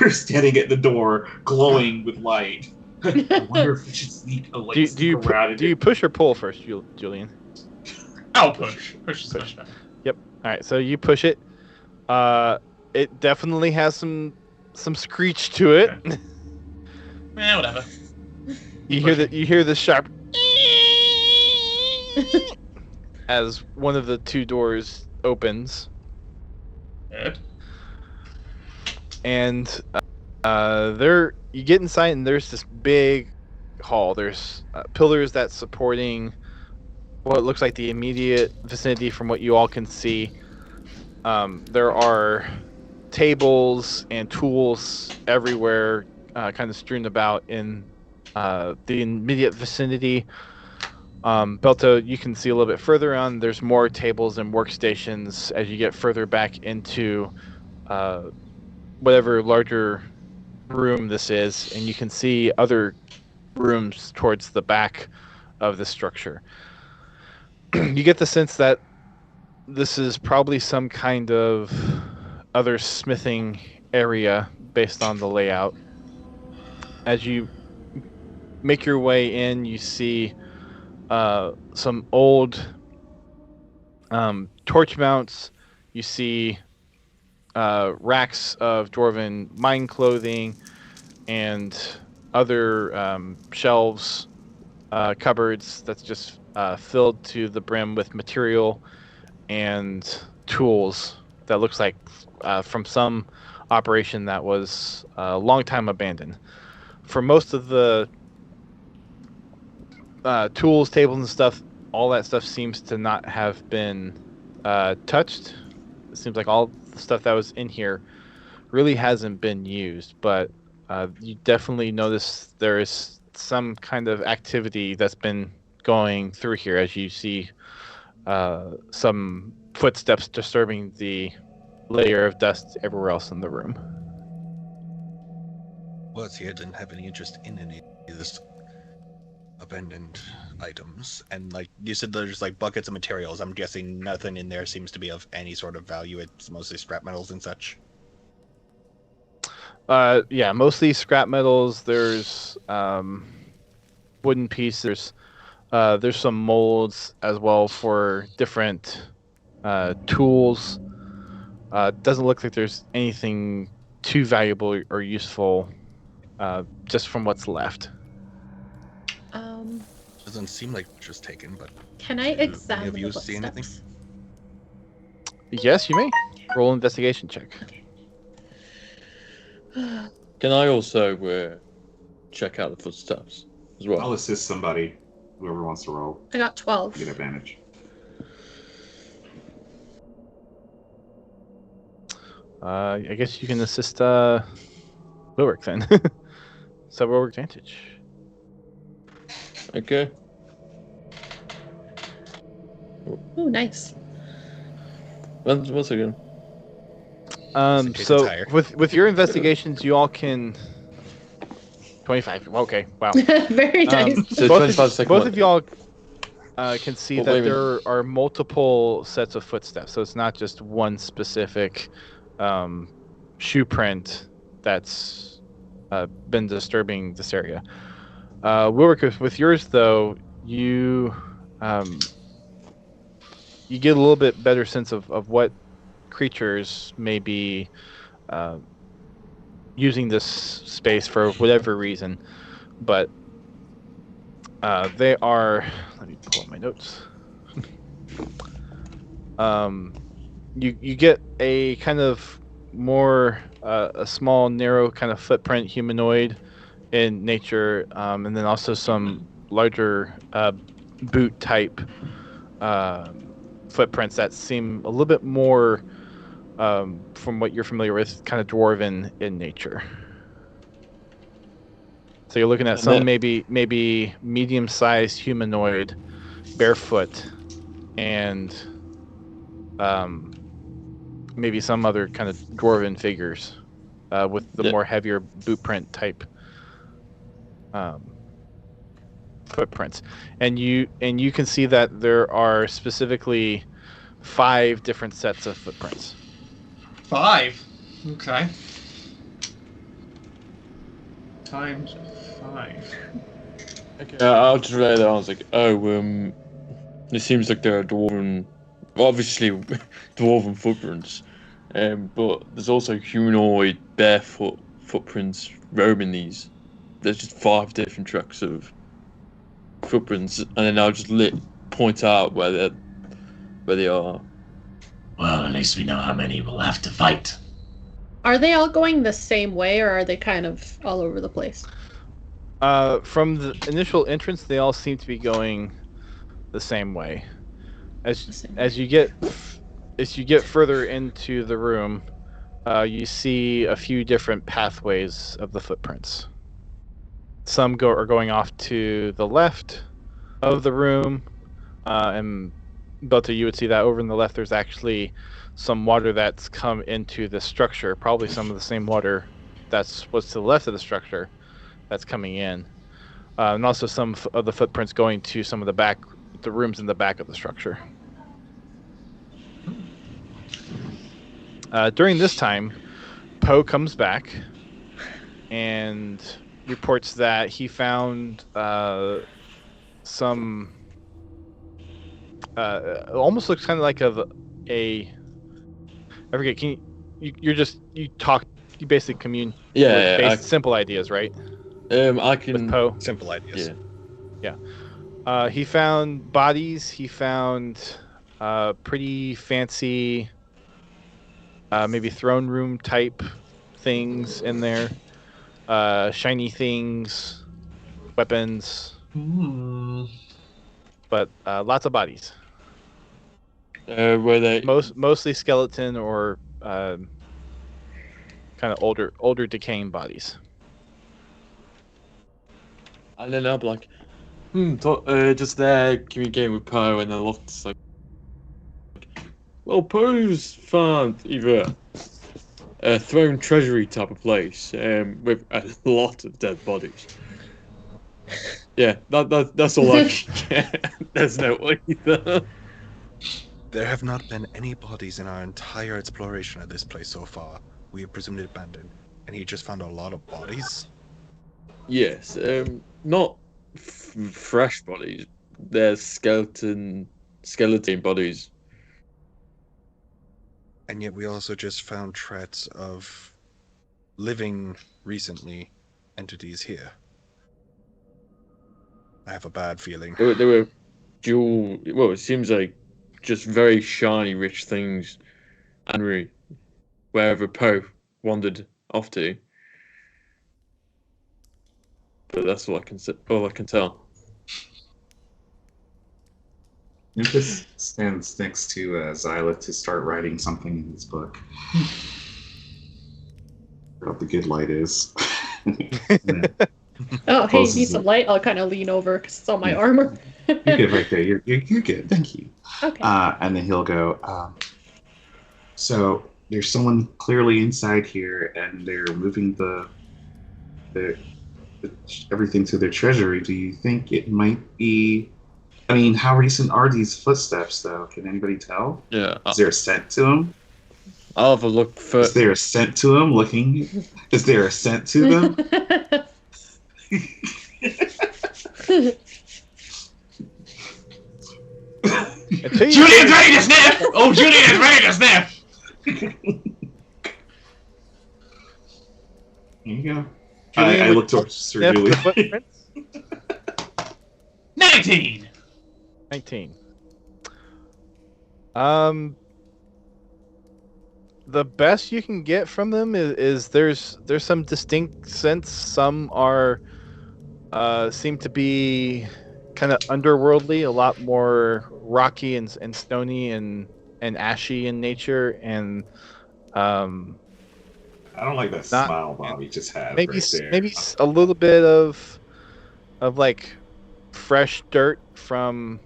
We're standing at the door, glowing with light. I wonder if we should sneak a do you around. do you push or pull first, Julian? I'll push. Push is much better. All right, so you push it. It definitely has some screech to it. Whatever. You hear the sharp as one of the two doors opens, Good. and there you get inside, and there's this big hall. There's pillars that's supporting what looks like the immediate vicinity from what you all can see. There are tables and tools everywhere, kind of strewn about in the immediate vicinity. Belto, you can see a little bit further on. There's more tables and workstations as you get further back into whatever larger room this is, and you can see other rooms towards the back of the structure. You get the sense that this is probably some kind of other smithing area based on the layout. As you make your way in, you see some old torch mounts. You see racks of dwarven mine clothing and other shelves, cupboards that's just filled to the brim with material and tools that looks like from some operation that was a long time abandoned. For most of the tools, tables, and stuff, all that stuff seems to not have been touched. It seems like all the stuff that was in here really hasn't been used, but you definitely notice there is some kind of activity that's been going through here as you see some footsteps disturbing the layer of dust everywhere else in the room. Was here didn't have any interest in any of this abandoned items, and like you said, there's like buckets of materials. I'm guessing nothing in there seems to be of any sort of value. It's mostly scrap metals and such. Yeah, mostly scrap metals. There's wooden pieces. There's some molds as well for different tools. Doesn't look like there's anything too valuable or useful just from what's left. Doesn't seem like much was taken, but Can I do any examine of the you see anything? footsteps? Yes, you may. Roll an investigation check. Okay. Can I also check out the footsteps as well? I'll assist somebody, whoever wants to roll. I got 12. Get advantage. I guess you can assist Wilrick then. So roll advantage. Okay. Ooh, nice. Once again. Just in case So it's higher. with your investigations, you all can 25. Okay, wow. Very nice. So both 25 second both one. of y'all can see Well, that wait a minute. there are multiple sets of footsteps, so it's not just one specific shoe print that's been disturbing this area. Wilrick, with yours though, you get a little bit better sense of what creatures may be using this space for whatever reason, but they are. Let me pull up my notes. You get a kind of more a small, narrow kind of footprint, humanoid in nature, and then also some larger boot type footprints that seem a little bit more, from what you're familiar with, kind of dwarven in nature. So you're looking at And some that- maybe medium-sized humanoid, barefoot, and maybe some other kind of dwarven figures with the Yeah. more heavier boot print type footprints. And you can see that there are specifically 5 different sets of footprints. 5. Okay. Times 5. Okay, I'll just relay that. I was like, it seems like there are dwarven, obviously dwarven footprints, but there's also humanoid barefoot footprints roaming these. There's just 5 different tracks of footprints, and then I'll just point out where they are. Well, at least we know how many we'll have to fight. Are they all going the same way, or are they kind of all over the place? From the initial entrance, they all seem to be going the same way. The same As you get further into the room, you see a few different pathways of the footprints. Some are going off to the left of the room, and Belta, you would see that over in the left. There's actually some water that's come into the structure. Probably some of the same water was to the left of the structure that's coming in, and also some of the footprints going to some of the rooms in the back of the structure. During this time, Poe comes back and reports that he found some. It almost looks kind of like a. I forget. Can you talk? You basically commune with simple ideas, right? I can. With Poe. Simple ideas. Yeah. He found bodies. He found pretty fancy, maybe throne room type things in there. Shiny things, weapons, but lots of bodies. Were they Mostly skeleton or kind of older decaying bodies. And then I'll be like, just there communicating with Poe, and then looks like, well, Poe's found either a throne treasury type of place, with a lot of dead bodies. Yeah, that's all I can get. There's no either. There have not been any bodies in our entire exploration of this place so far. We have presumed it abandoned, and he just found a lot of bodies. Yes, not fresh bodies. They're skeleton bodies. And yet we also just found threats of living recently entities here. I have a bad feeling. They were dual. Well, it seems like just very shiny, rich things, and wherever Poe wandered off to. But that's all I can tell. Lucas stands next to Xyla to start writing something in his book. What the good light is. Oh, hey, you need some light? I'll kind of lean over because it's on my armor. You're good right there. You're good. Thank you. Okay. And then he'll go, so there's someone clearly inside here, and they're moving the everything to their treasury. Do you think it might be... I mean, how recent are these footsteps, though? Can anybody tell? Yeah. Is there a scent to them? I'll have a look for... Is there a scent to them? Is there a scent to them? Julian's ready to sniff! Oh, Julian's ready to sniff! There you go. I look towards Sir Julian. 19! 19. The best you can get from them is there's some distinct scents. Some are seem to be kind of underworldly, a lot more rocky and stony and ashy in nature, and I don't like that smile Bobby just had. Maybe right there. maybe a little bit of like fresh dirt from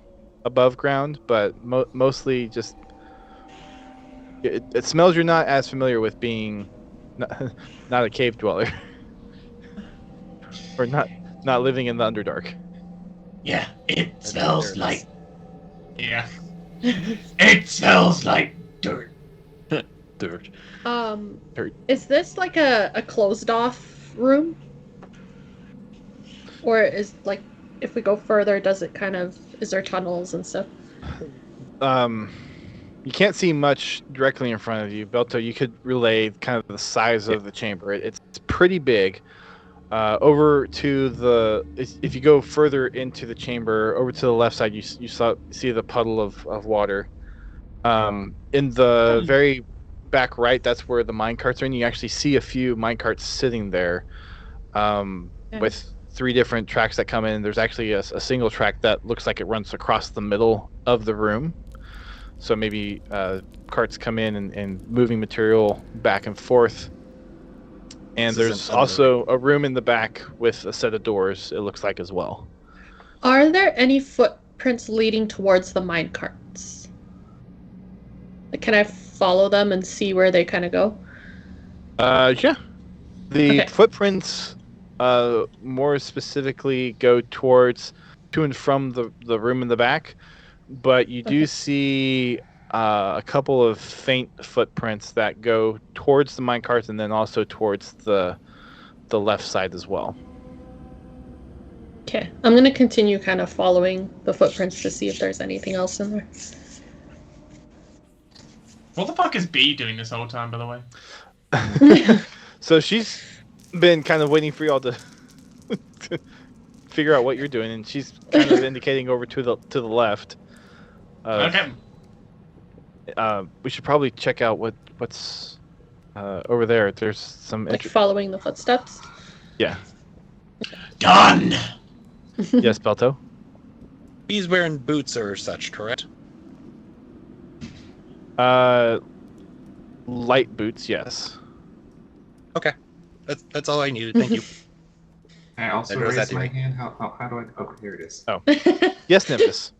above ground, but mostly just it smells you're not as familiar with, being not a cave dweller or not living in the Underdark. Yeah, it smells like... Yeah. It smells like dirt. Dirt. Dirt. Is this like a closed off room? Or is, like, if we go further, does it kind of... Is there tunnels and stuff? You can't see much directly in front of you. Belto, you could relay kind of the size of the chamber. It's pretty big. Over to the... If you go further into the chamber, over to the left side, you see the puddle of water. In the very back right, that's where the minecarts are, and you actually see a few minecarts sitting there with 3 different tracks that come in. There's actually a single track that looks like it runs across the middle of the room. So maybe carts come in and moving material back and forth. And there's also a room in the back with a set of doors, it looks like, as well. Are there any footprints leading towards the minecarts? Like, can I follow them and see where they kind of go? Yeah. The footprints more specifically go towards to and from the room in the back, but you do see a couple of faint footprints that go towards the minecarts and then also towards the left side as well. Okay, I'm gonna continue kind of following the footprints to see if there's anything else in there. What the fuck is B doing this whole time, by the way? So she's been kind of waiting for y'all to figure out what you're doing, and she's kind of indicating over to the left. Okay. We should probably check out what's over there. There's some Like following the footsteps. Yeah. Done! Yes, Belto. He's wearing boots or such, correct? Light boots, yes. Okay. That's all I needed. Thank you. I also What does raise that my do? hand. How do I? Oh, here it is. Oh. Yes, Nimbus.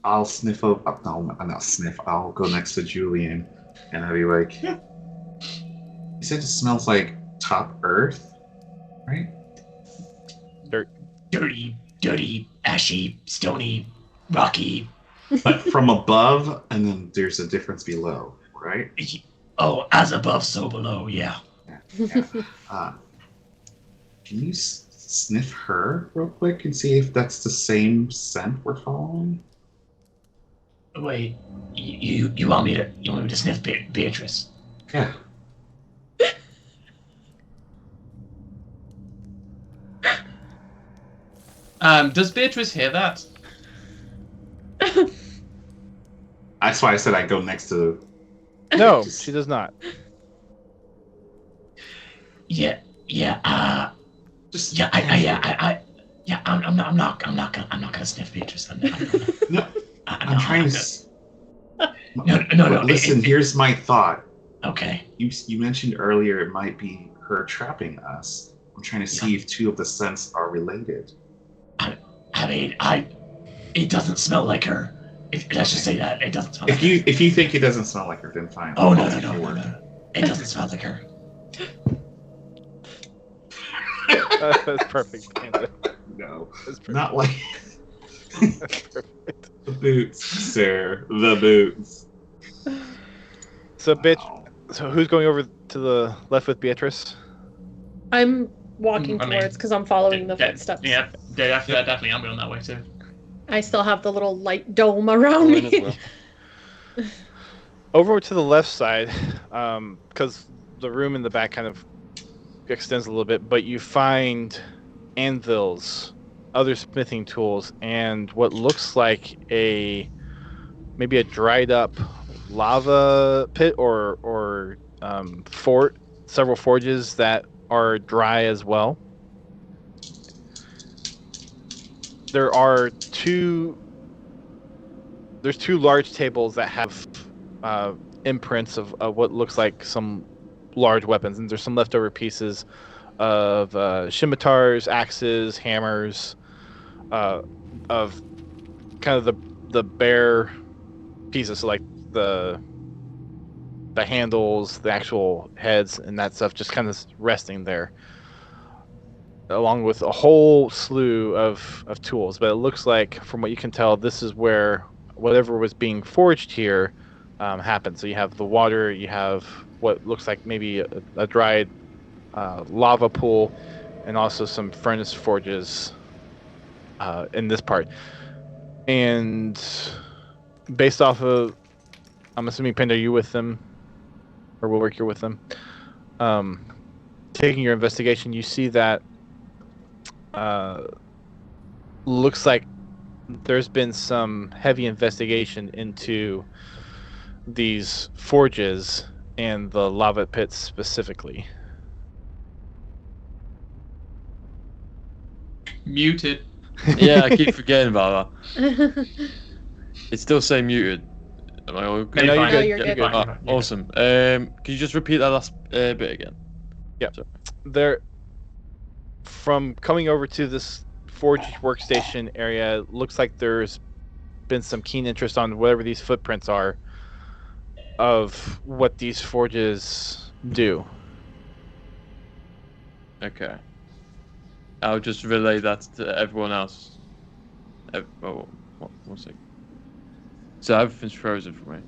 I'll sniff up. No, not sniff. I'll go next to Julian, and I'll be like, "You said it smells like top earth, right?" Dirty, ashy, stony, rocky. But from above, and then there's a difference below, right? Oh, as above, so below, yeah. Yeah. Can you sniff her real quick and see if that's the same scent we're following? Wait, you want me to sniff Beatrice? Yeah. Does Beatrice hear that? That's why I said I'd go next to. No, she does not. Yeah, Just I'm not gonna sniff Beatrice. No, I'm trying to. No. Listen, here's my thought. Okay. You mentioned earlier it might be her trapping us. I'm trying to see if two of the scents are related. I mean, it doesn't smell like her. Let's just say that it doesn't smell like her. If you think it doesn't smell like her, then fine. Oh no. It doesn't smell like her. That's perfect. Answer. No, That's perfect. not like That's perfect. the boots, sir. The boots. So, bitch. Wow. So, who's going over to the left with Beatrice? I'm walking I mean, towards because I'm following the footsteps. Yeah, definitely. I'm going that way too. I still have the little light dome around Mine as me. well. Over to the left side, because the room in the back kind of extends a little bit, but you find anvils, other smithing tools, and what looks like maybe a dried up lava pit or fort, several forges that are dry as well. There's two large tables that have imprints of what looks like some large weapons, and there's some leftover pieces of scimitars, axes, hammers, of kind of the bare pieces, so like the handles, the actual heads, and that stuff just kind of resting there, along with a whole slew of tools. But it looks like, from what you can tell, this is where whatever was being forged here happened. So you have the water, you have what looks like maybe a dried lava pool, and also some furnace forges in this part. And based off of, I'm assuming, Pend, are you with them? Or will work here with them? Taking your investigation, you see that looks like there's been some heavy investigation into these forges and the lava pits specifically. Muted. Yeah, I keep forgetting about that. It's still saying muted. Am I okay? No, you're No, good. you're good. You're good. Awesome. Can you just repeat that last bit again? There, from coming over to this forge workstation area, looks like there's been some keen interest on whatever these footprints are of what these forges do. Okay. I'll just relay that to everyone else. One second. So everything's frozen for me.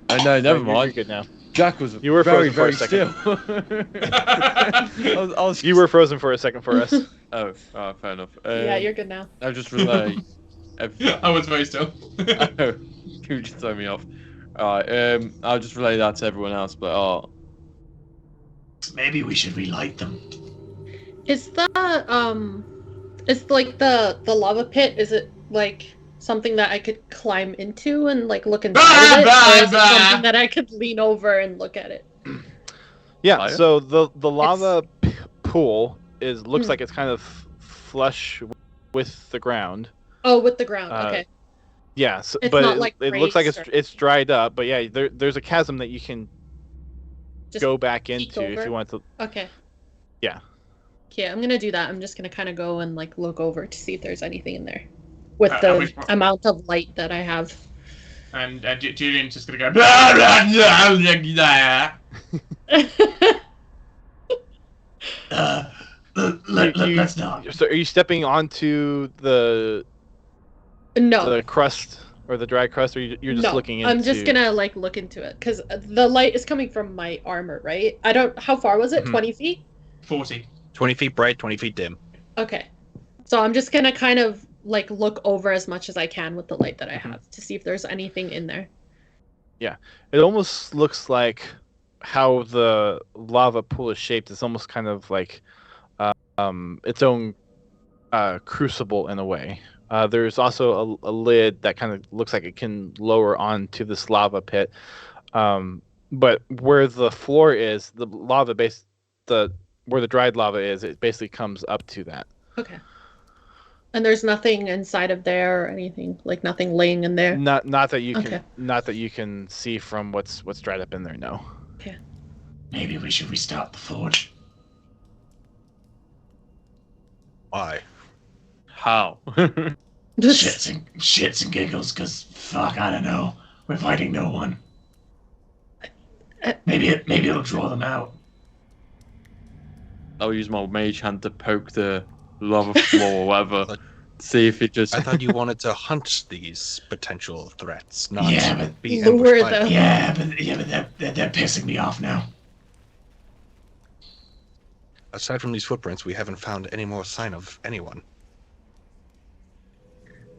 No, never You're mind. good now. Jack was You were very, frozen for a very second. still. I was You were frozen for a second for us. Oh, fair enough. Yeah, you're good now. I'll just relay everything. I was very still. Oh, you just throw me off. Alright, I'll just relay that to everyone else, but Maybe we should relight them. Is is like the lava pit, is it like something that I could climb into and like look inside of it? Or is it something that I could lean over and look at it? Yeah, Fire? so the lava pool looks like it's kind of flush with the ground. Oh, with the ground. Okay. Yeah, so, It's but not like it looks like raised or- it's dried up. But yeah, there's a chasm that you can Just go back peek into if over? you want to. Okay. Yeah. Okay, I'm gonna do that. I'm just gonna kind of go and like look over to see if there's anything in there, with At the which point- amount of light that I have. And Julian's just gonna go. Blah, blah, blah, blah, blah. Let's not. So are you stepping onto the No, crust or the dry crust, or you're just no. looking into? I'm just gonna like look into it because the light is coming from my armor, right? I don't. How far was it? Mhm. 20 feet. 40. 20 feet bright, 20 feet dim. Okay. So I'm just gonna kind of like look over as much as I can with the light that I have to see if there's anything in there. It almost looks like how the lava pool is shaped. It's almost kind of like its own crucible in a way. There's also a lid that kind of looks like it can lower onto this lava pit. But where the floor is, the lava base, where the dried lava is, it basically comes up to that. Okay. And there's nothing inside of there or anything, like nothing laying in there. Not that you can Okay. not that you can see from what's dried up in there. No. Maybe we should restart the forge. Why? how? Shits and giggles, cause fuck, I don't know. We're fighting no one. Maybe it'll draw them out. I'll use my mage hand to poke the lava floor or whatever. See if it just. I thought you wanted to hunt these potential threats, not Yeah, but- be Lure ambushed by them. them. Yeah, but they're pissing me off now. Aside from these footprints, we haven't found any more sign of anyone.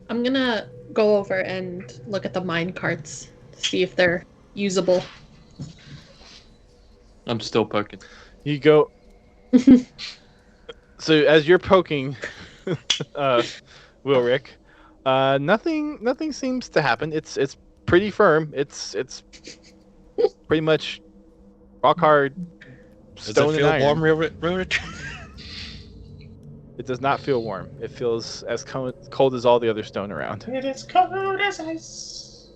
I'm gonna go over and look at the mine carts to see if they're usable. I'm still poking. You go. So as you're poking, Wilrick, nothing seems to happen. It's pretty firm. It's pretty much rock hard Does it stone and feel iron. warm, Rich? It does not feel warm. It feels as cold as all the other stone around. It is cold as ice.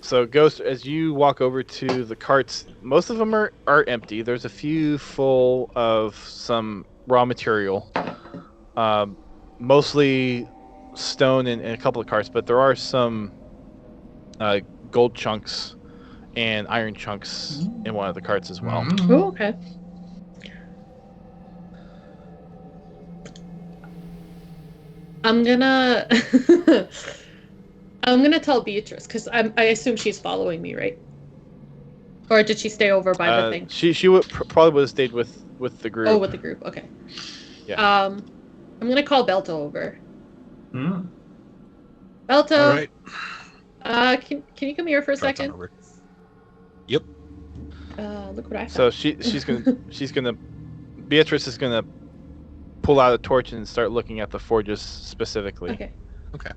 So, Ghost, as you walk over to the carts, most of them are empty. There's a few full of some raw material, mostly stone in a couple of carts, but there are some gold chunks and iron chunks in one of the carts as well. Oh, okay. I'm gonna I'm gonna tell Beatrice because I assume she's following me, right? Or did she stay over by the thing? She would probably would have stayed with the group. Oh, with the group. Okay. Yeah. I'm gonna call Belto over. Hmm. Belto, All right. can you come here for a Cart's on second? over. Yep. Look what I found. So she's gonna Beatrice is gonna pull out a torch and start looking at the forges specifically. Okay.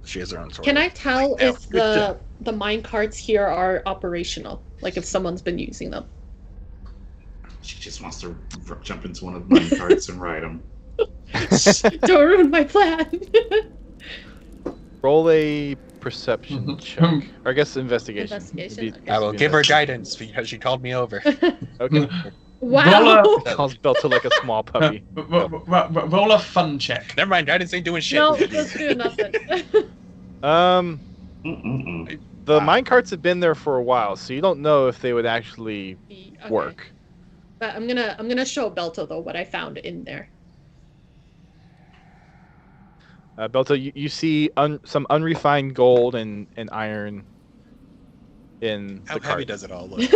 She has her own sword. Can I tell Like, yeah, if good job. the mine carts here are operational? Like if someone's been using them? She just wants to jump into one of the mine carts and ride them. Don't ruin my plan. Roll a perception check, or I guess investigation. Investigation, It'd okay. I will be give her investigation. guidance because she called me over. Okay. Wow. Calls Belto like a small puppy. Roll a fun check. Never mind, guidance ain't doing shit. No, let's do nothing. Mm-mm-mm. The Wow. minecarts have been there for a while, so you don't know if they would actually Okay. work. But I'm gonna show Belto though what I found in there. Belto, you see some unrefined gold and iron in How the heavy cart. does it all look?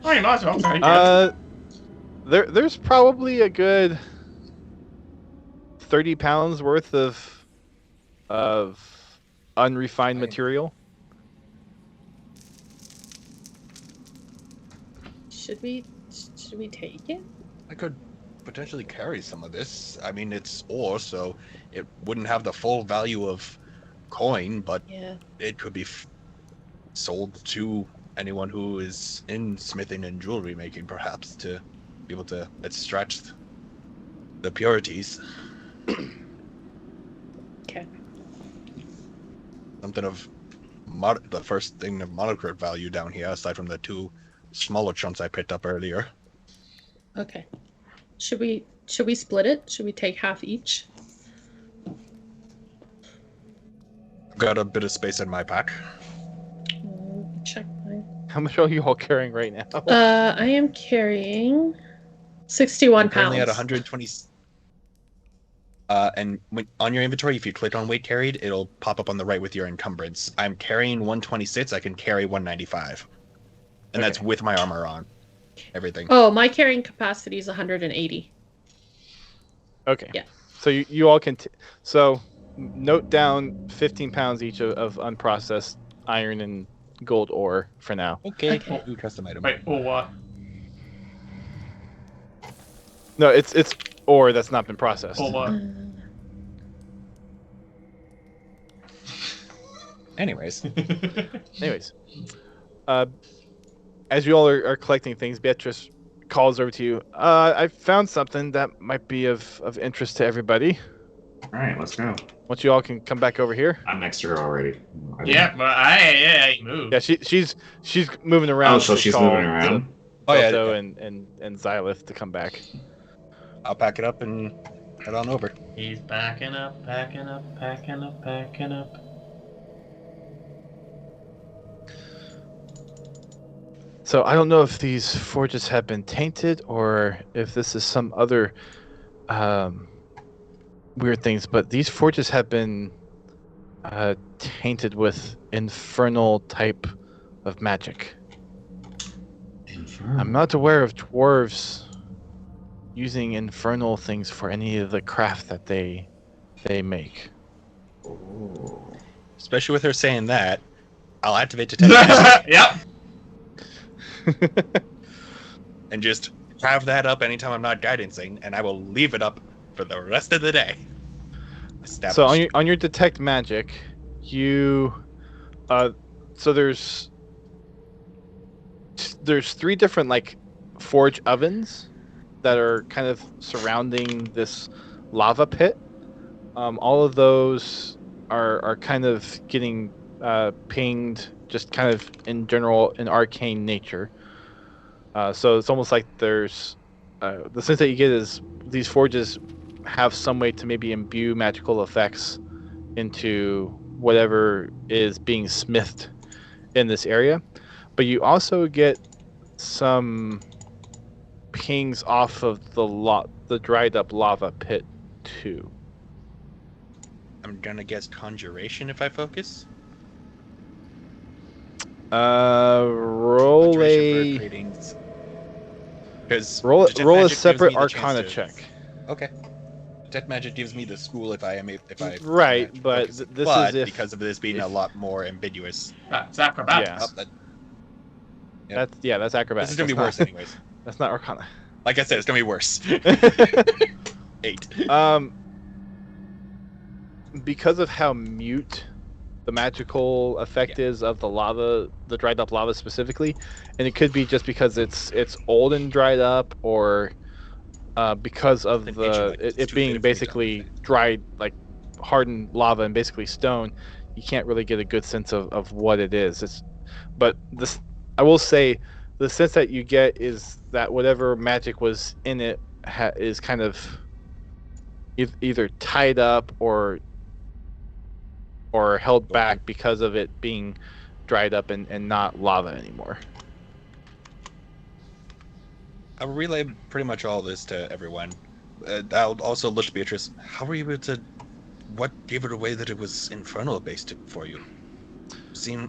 Oh, you might as well take it. There's probably a good 30 pounds worth of unrefined Fine. material. Should we take it? I could potentially carry some of this. I mean, it's ore, so it wouldn't have the full value of coin, but Yeah. it could be sold to anyone who is in smithing and jewelry making, perhaps, to be able to extract the purities. Okay. Something of the first thing of monocrit value down here, aside from the 2 smaller chunks I picked up earlier. Okay. Should we split it? Should we take half each? Got a bit of space in my pack. Check mine. How much are you all carrying right now? I am carrying 61 I'm currently pounds. at 120. And on your inventory, if you click on weight carried, it'll pop up on the right with your encumbrance. I'm carrying 126. I can carry 195, and that's Okay. with my armor on. Everything. Oh, my carrying capacity is 180. Okay. Yeah. So you all can. So note down 15 pounds each of unprocessed iron and gold ore for now. Okay. Okay. Ooh, custom item. Wait, or what? No, it's ore that's not been processed. Or what? Anyways, Anyways, as you all are collecting things, Beatrice calls over to you. I found something that might be of interest to everybody. All right, let's go. Once you all can come back over here. I'm next to her already. Yeah, but I move. Yeah, she's moving around. Oh, so to she's call moving around. oh yeah, Belto and Xylith to come back. I'll pack it up and head on over. He's backing up, packing up, packing up, packing up. So I don't know if these forges have been tainted or if this is some other weird things, but these forges have been tainted with infernal type of magic. I'm not aware of dwarves using infernal things for any of the craft that they make. Oh. Especially with her saying that, I'll activate detect magic Yep. and just have that up anytime I'm not guidancing, and I will leave it up for the rest of the day. Established. So on your detect magic, you so there's 3 different like forge ovens that are kind of surrounding this lava pit. All of those are kind of getting pinged, just kind of in general in arcane nature. So it's almost like there's the sense that you get is these forges have some way to maybe imbue magical effects into whatever is being smithed in this area. But you also get some pings off of the dried up lava pit too. I'm gonna guess conjuration if I focus. Roll a Because roll a separate Arcana check. Okay. Detect magic gives me the school if I Right, but focus. this But is if because of this being a if- lot more ambiguous. That's acrobatics. Yeah. Yep. That's acrobatics. This is gonna be That's worse not- anyways. That's not Arcana. Like I said, it's gonna be worse. 8. Because of how mute the magical effect is of the lava, the dried up lava specifically, and it could be just because it's old and dried up, or because of The nature, like, it's it too being bitter for me to basically understand. dried, like hardened lava and basically stone. You can't really get a good sense of what it is. But this, I will say, the sense that you get is that whatever magic was in it is kind of either tied up or held back because of it being dried up and not lava anymore. I'll relay pretty much all this to everyone. I'll also look to Beatrice. How were you able to what gave it away that it was infernal based for you? Seen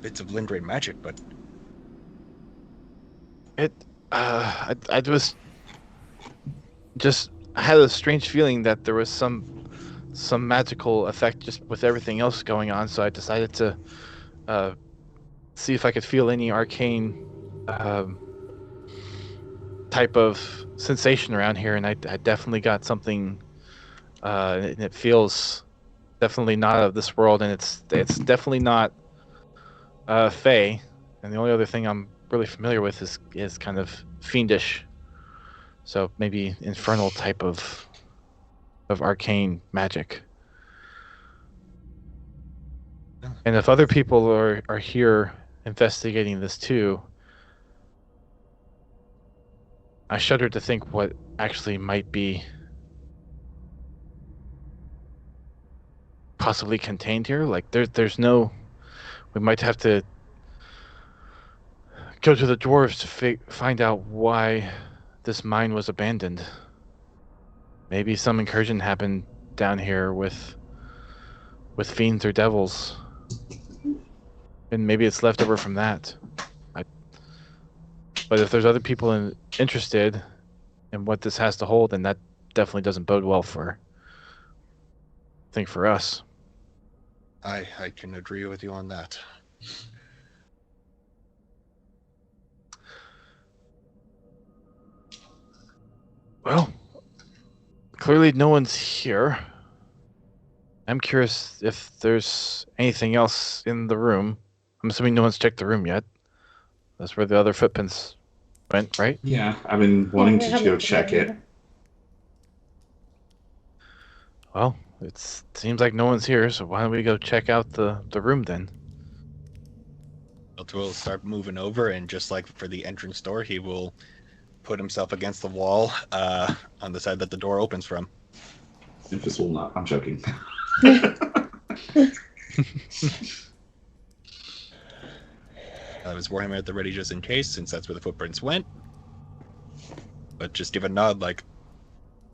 bits of Lindrain magic, but I was just I had a strange feeling that there was some magical effect just with everything else going on, so I decided to see if I could feel any arcane type of sensation around here, and I definitely got something, and it feels definitely not of this world, and it's definitely not Fey, and the only other thing I'm really familiar with is kind of fiendish, so maybe infernal type of arcane magic. And if other people are here investigating this too, I shudder to think what actually might be possibly contained here. Like there's no. We might have to go to the dwarves to find out why this mine was abandoned. Maybe some incursion happened down here with fiends or devils, and maybe it's left over from that. But if there's other people interested in what this has to hold, then that definitely doesn't bode well for us. I can agree with you on that. Well, clearly no one's here. I'm curious if there's anything else in the room. I'm assuming no one's checked the room yet. That's where the other footprints went, right? Yeah, I've been wanting to go check it. Well, it seems like no one's here, so why don't we go check out the room then? Belter will start moving over, and just like for the entrance door, he will put himself against the wall on the side that the door opens from. Infus will not. I'm joking. I was Warhammer at the ready just in case, since that's where the footprints went. But just give a nod, like,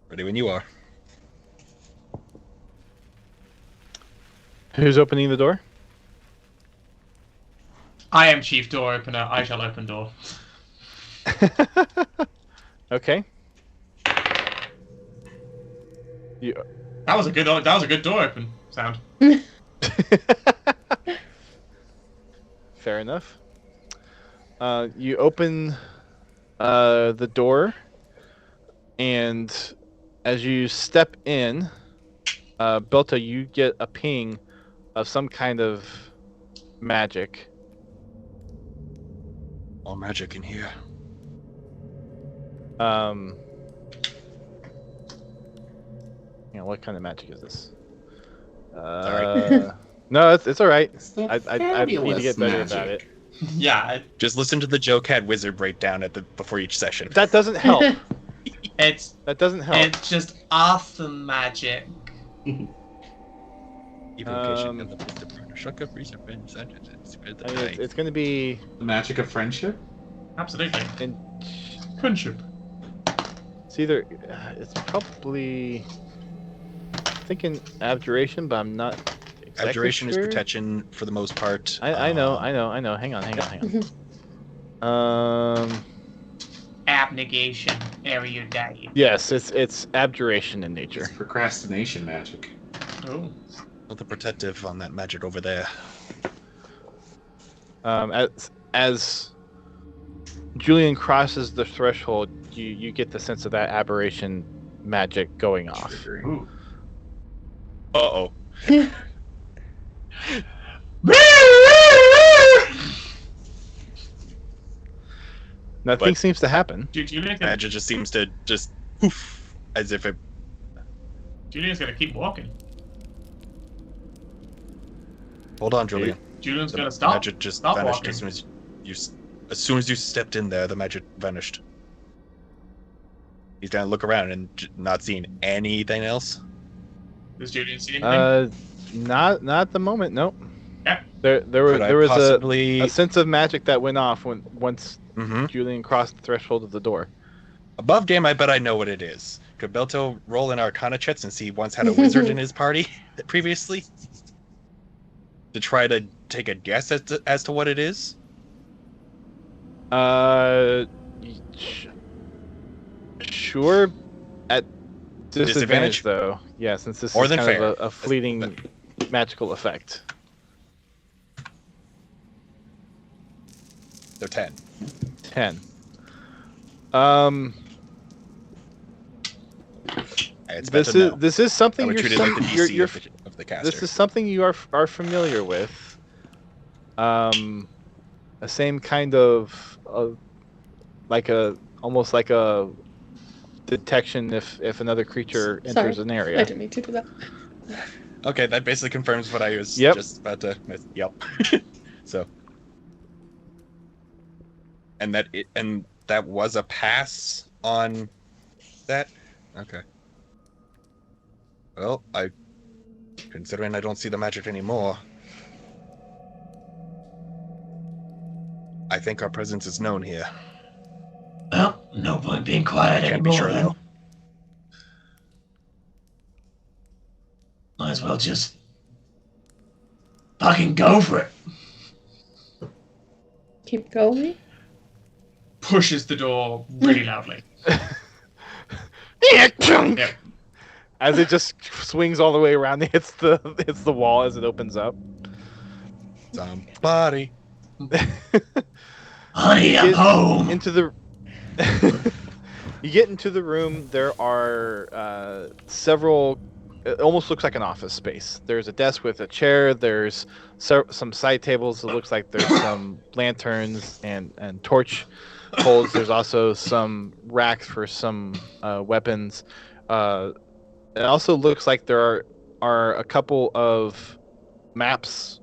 ready when you are. Who's opening the door? I am chief door opener. I shall open door. Okay. That was a good door open sound. Fair enough. You open the door, and as you step in, Belta, you get a ping of some kind of magic. All magic in here. What kind of magic is this? Sorry. No, it's all right. It's the I need to get better fabulous about it. Yeah, Just listen to the Joe Cat Wizard breakdown before each session. That doesn't help. That doesn't help. it's just awesome magic. Um, it's going to be The magic of friendship? Absolutely. in. Friendship. It's either. It's probably. I'm thinking abjuration, but I'm not. Exactly Abjuration sure. is protection for the most part. I know. Hang on. Abnegation. Erudite. Yes, it's abjuration in nature. It's procrastination magic. Oh. The protective on that magic over there. As Julian crosses the threshold, you get the sense of that aberration magic going off. Triggering. Ooh. Uh-oh. Nothing But- seems to happen. Julian's Magic just seems to just poof, as if it... gonna keep walking. Hold on, Julian. Julian's The gonna stop. magic just Stop vanished walking. as soon as you stepped in there. The magic vanished. He's gonna look around and not seeing anything else. Does Julian see anything? Not at the moment. Nope. Yeah. There was possibly... a sense of magic that went off once Mhm. Julian crossed the threshold of the door. Above game, I bet I know what it is. could Belto roll an Arcana check since he once had a wizard in his party previously? To try to take a guess as to what it is? Sure. At Disadvantage? disadvantage, though. Yeah, since this More is than kind fair. of a fleeting magical effect. So 10. 10. It's better This is know. this is I something would you're, treat it like the you're, DC you're of the caster. this is something you are familiar with. A same kind of like a almost like a detection if another creature enters an I area. didn't mean to do that. Okay, that basically confirms what I was Yep. just about to. Yep. So. And that was a pass on that. Okay. Well, considering I don't see the magic anymore, I think our presence is known here. Well, no point being quiet Can't anymore be sure then. though. Might as well just fucking go for it. Keep going. Pushes the door really loudly. Yeah. As it just swings all the way around, it hits the wall as it opens up. Somebody. Honey, I'm Get home. into the you get into the room. There are several. It almost looks like an office space. There's a desk with a chair. There's some side tables. It looks like there's some lanterns and torch holes. There's also some racks for some weapons. It also looks like there are a couple of maps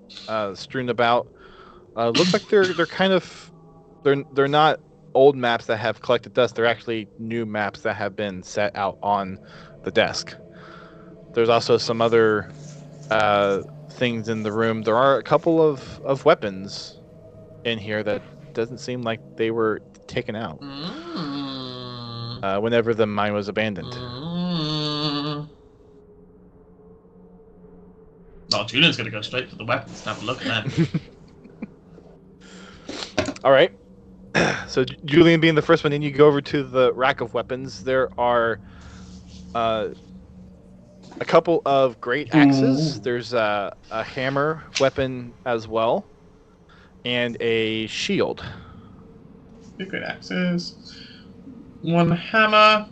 strewn about. Looks like they're kind of they're not old maps that have collected dust. They're actually new maps that have been set out on the desk. There's also some other things in the room. There are a couple of weapons in here that doesn't seem like they were taken out whenever the mine was abandoned. Well, Julian's going to go straight for the weapons and have a look at them. All right. So Julian being the first one in, you go over to the rack of weapons. There are a couple of great axes. There's a hammer weapon as well, and a shield. Two great axes. One hammer.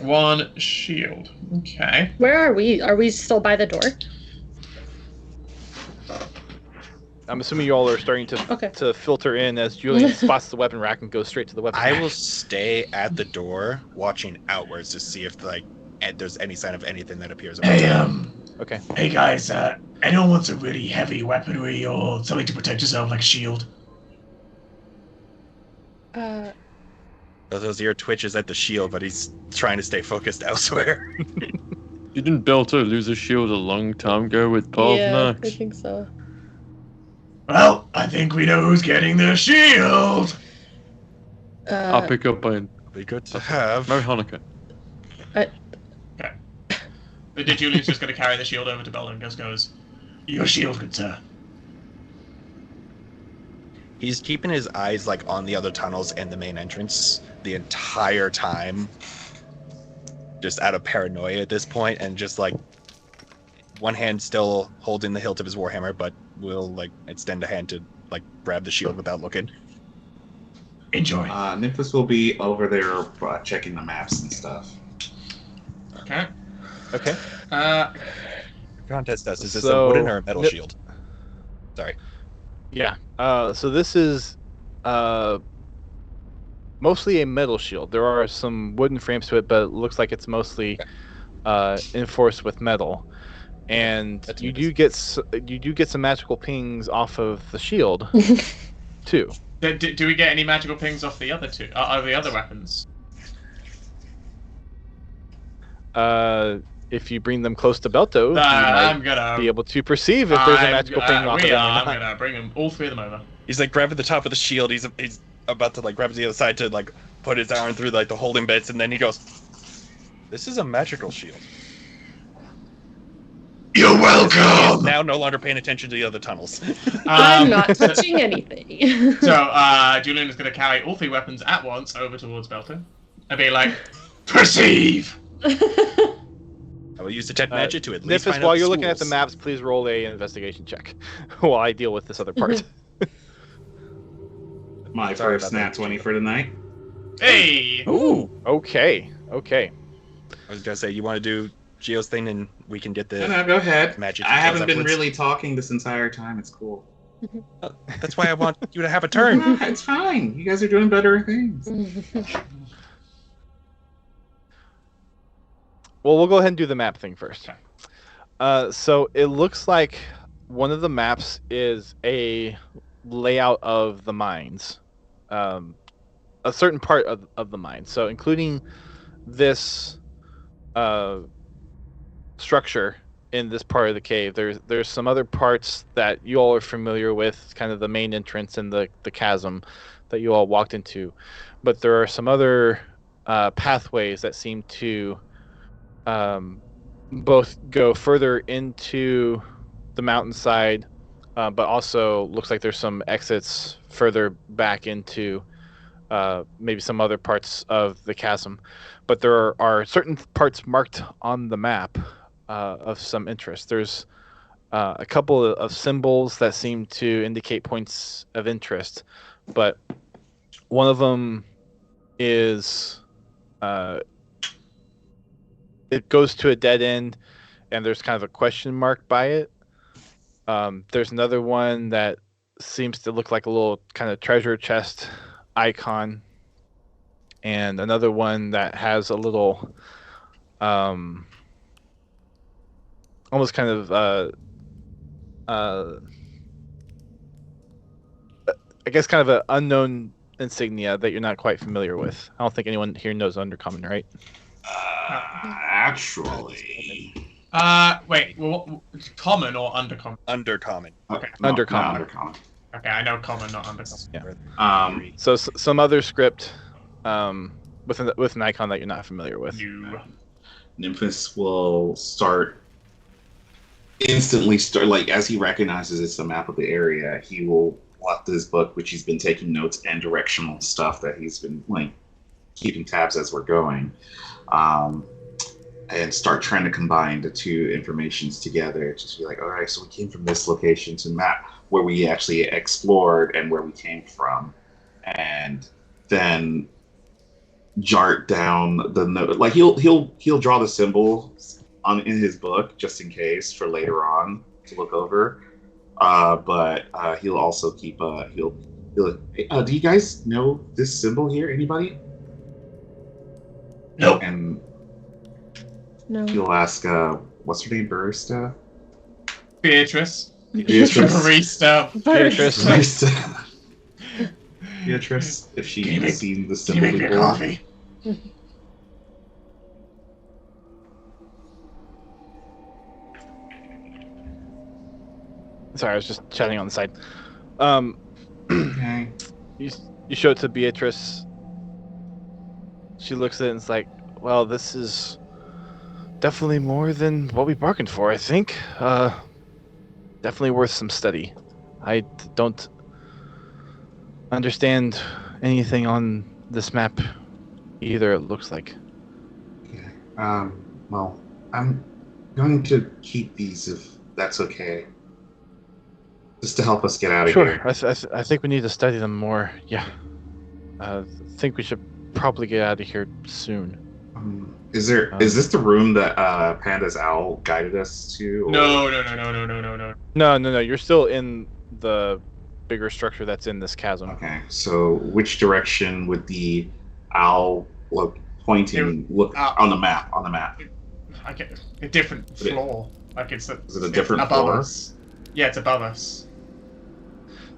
One shield. Okay. Where are we? Are we still by the door? I'm assuming you all are starting Okay. to filter in as Julian spots the weapon rack and goes straight to the weapon I rack. will stay at the door, watching outwards to see if there's any sign of anything that appears. Hey, Okay. hey guys, anyone wants a really heavy weaponry or something to protect yourself, like a shield? Those ear twitches at the shield, but he's trying to stay focused elsewhere. Didn't Belto lose a shield a long time ago with Yeah, I Pathnax? think so. Well, I think we know who's getting the shield. I'll pick up on Be good to have. Merry Hanukkah. But Julian's just going to carry the shield over to Bella and just goes, Your shield, good sir. He's keeping his eyes on the other tunnels and the main entrance the entire time, just out of paranoia at this point, and just one hand still holding the hilt of his warhammer, but will extend a hand to grab the shield without looking. Enjoy. Nymphus will be over there checking the maps and stuff. okay. Okay. Contest us. Is this So- a wooden or a metal Yep. shield? Sorry. Yeah. So this is mostly a metal shield. There are some wooden frames to it, but it looks like it's mostly enforced with metal. And That's you nice. do get some magical pings off of the shield too. Do we get any magical pings off the other two? Of the other weapons? If you bring them close to Belto, you I'm might gonna. be able to perceive if there's a magical ping off of them or I'm not. gonna bring them, all three of them over. He's grabbing the top of the shield. He's about to grab the other side to put his arm through like the holding bits, and then he goes, "This is a magical shield." You're He welcome. is now no longer paying attention to the other tunnels. I'm not touching anything. So, Julian is going to carry all 3 weapons at once over towards Belton and be like, Perceive. I will use detect magic to at least Nifis, find out while the you're looking at the schools. maps, please roll an investigation check while I deal with this other part. My Sorry first about nat that. 20 for tonight. hey! Ooh. Okay. I was gonna say you want to do Geo's thing, and we can get the. No, go ahead. Magic I haven't details been upwards. really talking this entire time. It's cool. That's why I want you to have a turn. It's fine. You guys are doing better things. Well, we'll go ahead and do the map thing first. Okay. So it looks like one of the maps is a layout of the mines, a certain part of the mine. So including this structure in this part of the cave, there's some other parts that you all are familiar with, kind of the main entrance and the chasm that you all walked into. But there are some other pathways that seem to both go further into the mountainside, but also looks like there's some exits further back into maybe some other parts of the chasm. But there are certain parts marked on the map of some interest. There's a couple of symbols that seem to indicate points of interest, but one of them is it goes to a dead end, and there's kind of a question mark by it. There's another one that seems to look like a little kind of treasure chest icon, and another one that has a little almost kind of I guess kind of an unknown insignia that you're not quite familiar with. I don't think anyone here knows Undercommon, right? Actually. Wait, well, common or undercommon? Undercommon. Okay. Undercommon. Undercommon. Okay, I know common, not undercommon. Yeah. So some other script with an icon that you're not familiar with. You. Nymphis will instantly start, like, as he recognizes it's a map of the area, he will pull out this book, which he's been taking notes and directional stuff that he's been, like, keeping tabs as we're going, and start trying to combine the two informations together. Just be like, all right, so we came from this location to map where we actually explored and where we came from, and then jot down the note. Like he'll draw the symbols in his book just in case for later on to look over. But he'll also keep he'll do you guys know this symbol here? Anybody? Nope. And No. he'll ask, what's her name? Barista? Beatrice. Beatrice. Barista. Beatrice. Barista. Beatrice, if Can you she's make- seen the Can you symbol make me a before. coffee? Sorry, I was just chatting on the side. Okay. You show it to Beatrice. She looks at it and is like, well, this is definitely more than what we bargained for, I think. Definitely worth some study. I don't understand anything on this map either, it looks like. Okay. Well, I'm going to keep these if that's okay. Just to help us get out of Sure, here. I think we need to study them more, yeah. I think we should probably get out of here soon. Is this the room that Panda's owl guided us to? Or... No. No, you're still in the bigger structure that's in this chasm. Okay, so which direction would the owl look pointing? Look on the map. On the map. Okay, a different floor. Like it's Is it a different above floor? us. Yeah, it's above us.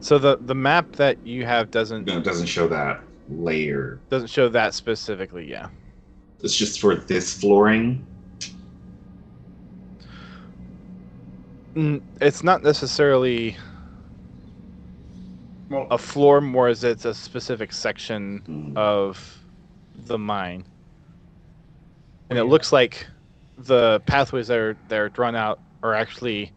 So the map that you have doesn't No, it doesn't show that layer. show that specifically, yeah. It's just for this flooring. It's not necessarily Well, a floor, more as it's a specific section of the mine, and it looks like the pathways that are drawn out are actually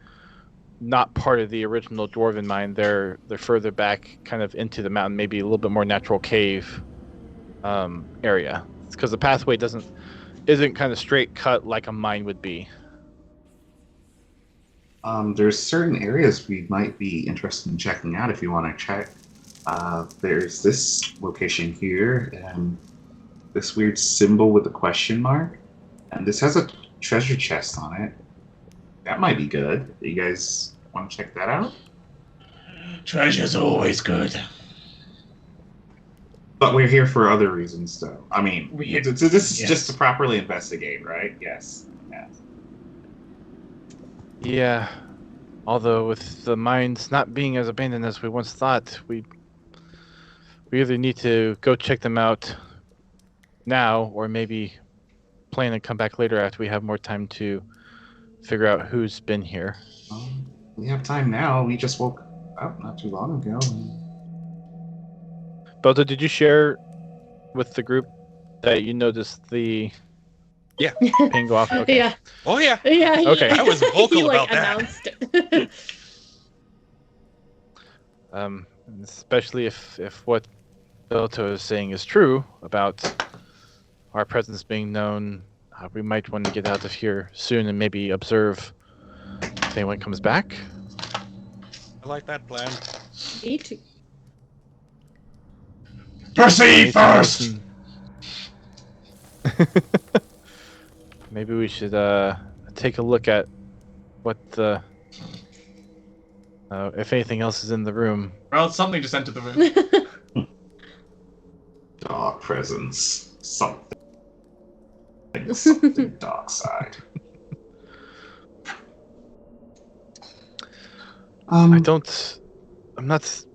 not part of the original dwarven mine. They're further back, kind of into the mountain, maybe a little bit more natural cave area, because the pathway isn't kind of straight cut like a mine would be. There's certain areas we might be interested in checking out if you want to check. There's this location here, and this weird symbol with a question mark, and this has a treasure chest on it. That might be good. You guys want to check that out? Treasure's always good. But we're here for other reasons, though. I mean, this is yes. just to properly investigate, right? Yes. Yeah. Although with the mines not being as abandoned as we once thought, we either need to go check them out now, or maybe plan to come back later after we have more time to figure out who's been here. We have time now. We just woke up not too long ago. Belta, did you share with the group that you noticed the ping go off? Okay. Yeah. Oh yeah. Yeah. Okay. I was vocal he, about that. announced it. Especially if what Belta is saying is true about our presence being known, we might want to get out of here soon and maybe observe if anyone comes back. I like that plan. Me too. Proceed Anything else first! Maybe we should take a look at what the if anything else is in the room. Well, something just entered the room. Dark presence. Something dark side. I'm not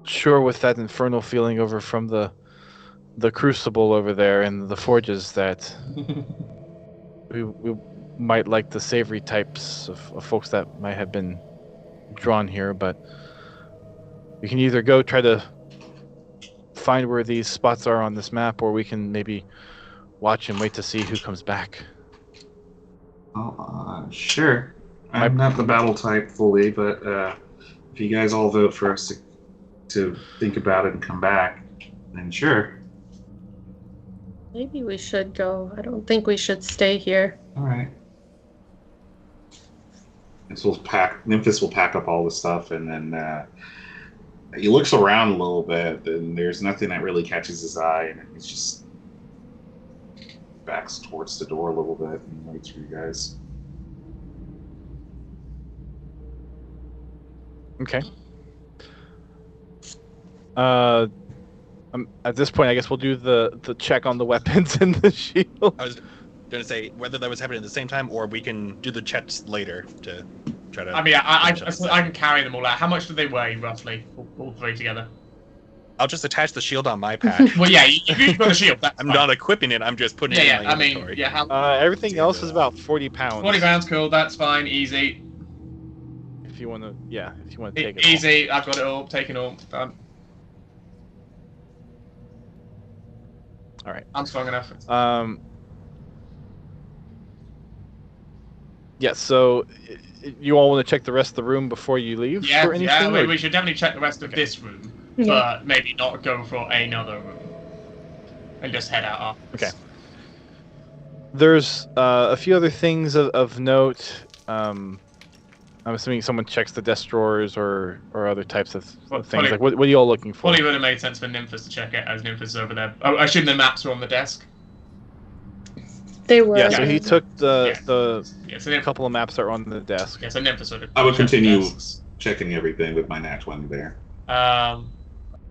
sure with that infernal feeling over from the crucible over there and the forges that we might like the savory types of folks that might have been drawn here, but we can either go try to find where these spots are on this map, or we can maybe watch and wait to see who comes back. Sure. I'm not the battle type fully, but if you guys all vote for us to think about it and come back, then sure. Maybe we should go. I don't think we should stay here. All right. Memphis will pack up all the stuff, and then he looks around a little bit, and there's nothing that really catches his eye, and he's just backs towards the door a little bit and waits for you guys. Okay. At this point, I guess we'll do the check on the weapons and the shield. I was gonna say whether that was happening at the same time, or we can do the checks later to try to. I mean, I can carry them all out. How much do they weigh, roughly, all three together? I'll just attach the shield on my pack. Well, yeah, you've got a shield. That's I'm fine. not equiping it. I'm just putting it in my inventory. Everything else is about 40 pounds. 40 pounds, cool. That's fine. Easy. If you want to take it. Easy. I've got it all. Taken all. Done. All right. I'm strong enough. Yeah. So, you all want to check the rest of the room before you leave? Yeah, for anything, we should definitely check the rest of this room, but maybe not go for another room, and just head out afterwards. Okay. There's a few other things of note. I'm assuming someone checks the desk drawers or other types of things. Like, what are you all looking for? Probably would have made sense for Nymphus to check it, as Nymphus is over there. Oh, I assume the maps were on the desk. They were. Yeah, so he took the so couple of maps that are on the desk. Yeah, so Nymphus would have. I would continue checking everything with my nat 20 there. I'm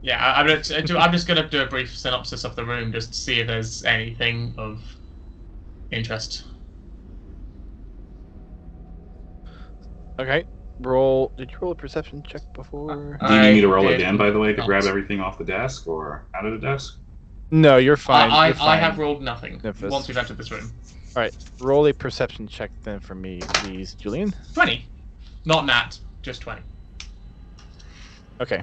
just gonna do a brief synopsis of the room just to see if there's anything of interest. Okay. Roll. Did you roll a perception check before? Do you need me to roll it did again, by the way, to not. grab everything off the desk or out of the desk? No, you're fine. I You're fine. have rolled nothing Nymphus. once we've entered this room. All right. Roll a perception check then for me, please, Julian. 20. Not nat, just 20. Okay.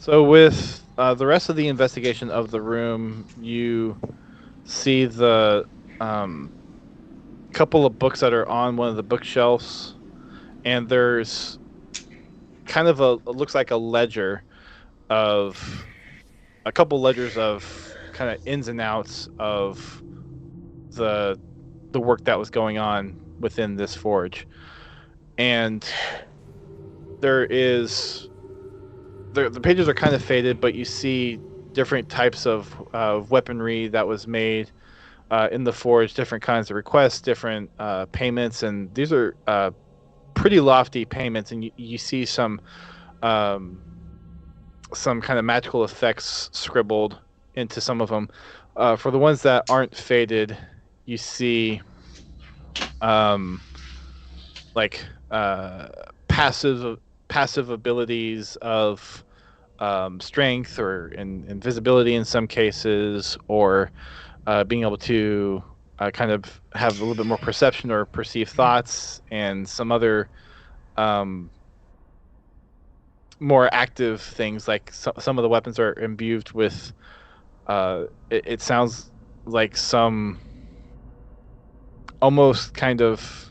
So with the rest of the investigation of the room, you see the couple of books that are on one of the bookshelves, and there's kind of it looks like a ledger of a couple ledgers of kind of ins and outs of the work that was going on within this forge, and there is the pages are kind of faded, but you see different types of weaponry that was made in the forge, different kinds of requests, different payments, and these are pretty lofty payments, and you see some kind of magical effects scribbled into some of them. For the ones that aren't faded, you see like passive abilities of strength or invisibility in some cases, or being able to kind of have a little bit more perception or perceive thoughts, and some other more active things, like some of the weapons are imbued with it sounds like some almost kind of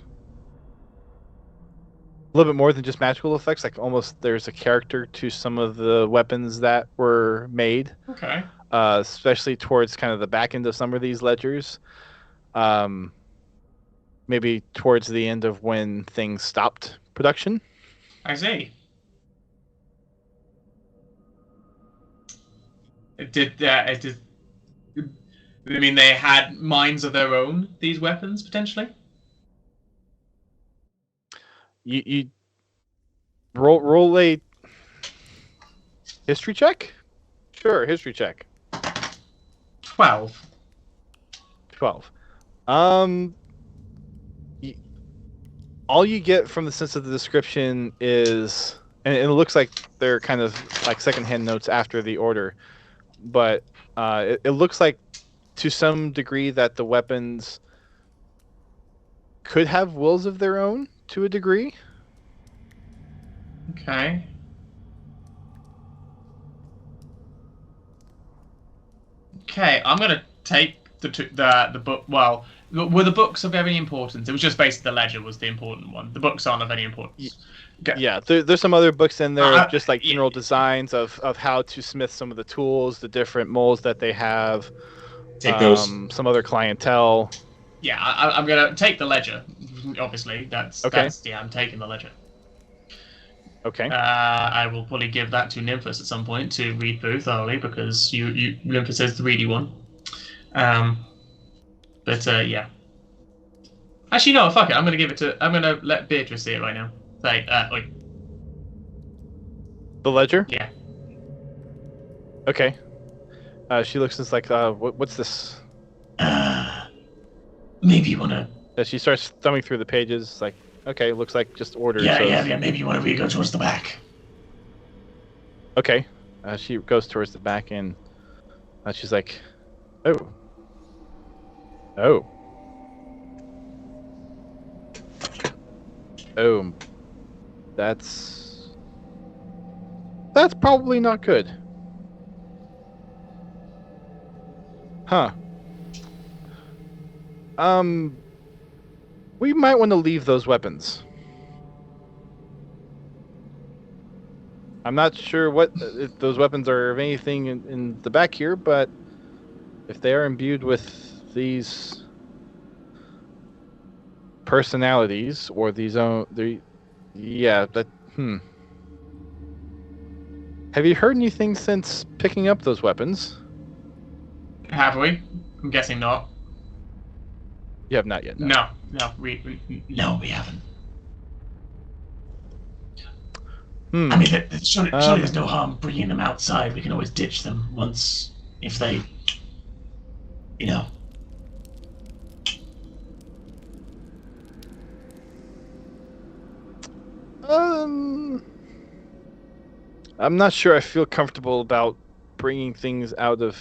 a little bit more than just magical effects, like almost there's a character to some of the weapons that were made. Okay. Especially towards kind of the back end of some of these ledgers. Maybe towards the end of when things stopped production. I see. It did. I mean, they had minds of their own. These weapons potentially. You roll a history check. Sure, history check. 12. 12. All you get from the sense of the description is, and it looks like they're kind of like secondhand notes after the order, but it looks like to some degree that the weapons could have wills of their own to a degree. Okay. Okay, I'm gonna take the book. Well, were the books of any importance? It was just basically the ledger was the important one. The books aren't of any importance. Okay. Yeah, there's some other books in there, just like general designs of how to smith some of the tools, the different molds that they have. Take those. Some other clientele. Yeah, I'm gonna take the ledger. Obviously, that's okay. I'm taking the ledger. Okay. I will probably give that to Nymphus at some point to read through thoroughly, because Nymphus is the ready one. But yeah. Actually, no. Fuck it. I'm gonna let Beatrice see it right now. Say, like. The ledger. Yeah. Okay. She looks just like, what's this? Maybe you wanna. She starts thumbing through the pages, like, okay, looks like just orders. Yeah. Maybe you wanna really go towards the back. Okay. She goes towards the back, and she's like, oh. That's probably not good. Huh. We might want to leave those weapons. I'm not sure what if those weapons are of anything in the back here, but if they are imbued with these personalities or Have you heard anything since picking up those weapons? Have we? I'm guessing not. You have not yet. No. No, we haven't. I mean, surely there's no harm bringing them outside. We can always ditch them if they, I'm not sure I feel comfortable about bringing things out of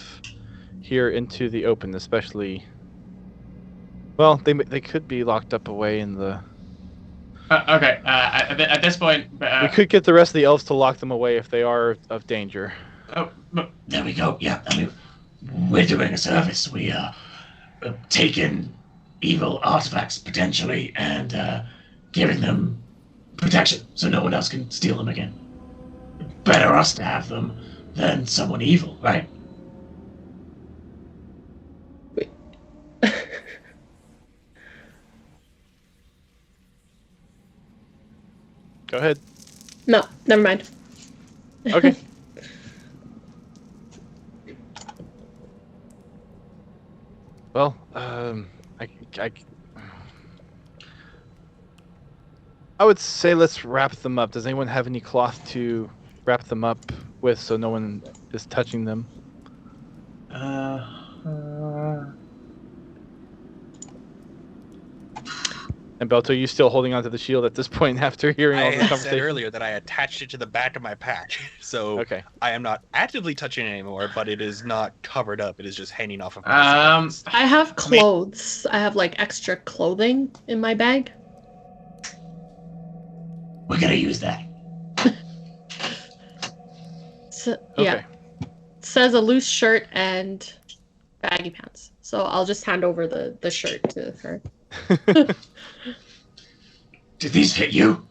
here into the open, especially. Well, they could be locked up away in the. Okay. At this point, We could get the rest of the elves to lock them away if they are of danger. There we go. Yeah, I mean, we're doing a service. We are taking evil artifacts potentially and giving them protection so no one else can steal them again. Better us to have them than someone evil, right? Go ahead. No, never mind. Okay. Well, I would say let's wrap them up. Does anyone have any cloth to wrap them up with so no one is touching them? And Belto, are you still holding onto the shield at this point after hearing all the I had conversation? said earlier that I attached it to the back of my pack, so Okay. I am not actively touching it anymore, but it is not covered up. It is just hanging off of my hands. I have clothes. I have like extra clothing in my bag. We're gonna use that. So, Okay. yeah. It says a loose shirt and baggy pants. So I'll just hand over the shirt to her. Did these fit you?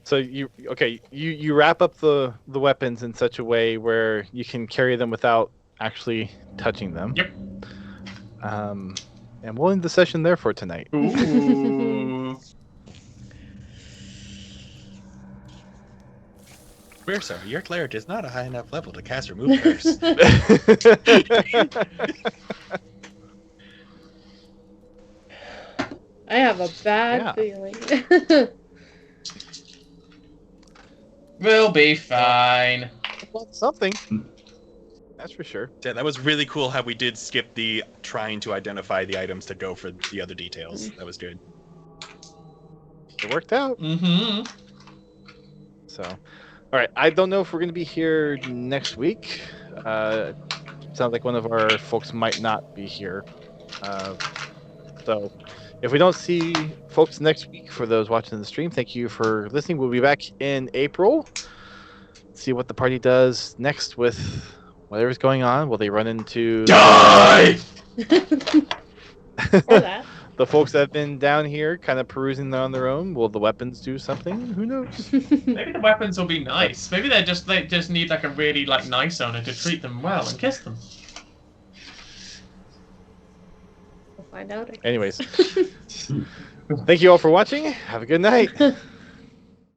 So you wrap up the weapons in such a way where you can carry them without actually touching them. Yep. And we'll end the session there for tonight. Ooh. We're sorry, your cleric is not a high enough level to cast Remove Curse. I have a bad Yeah. feeling. We'll be fine. Something. That's for sure. Yeah, that was really cool how we did skip the trying to identify the items to go for the other details. That was good. It worked out. Mm-hmm. So, all right. I don't know if we're going to be here next week. Sounds like one of our folks might not be here. So, if we don't see folks next week, for those watching the stream, thank you for listening. We'll be back in April. See what the party does next with whatever's going on. Will they run into Die! Or that. the folks that have been down here kind of perusing on their own? Will the weapons do something? Who knows? Maybe the weapons will be nice. Maybe they just need like a really nice owner to treat them well and kiss them. We'll find out. Anyways, thank you all for watching. Have a good night.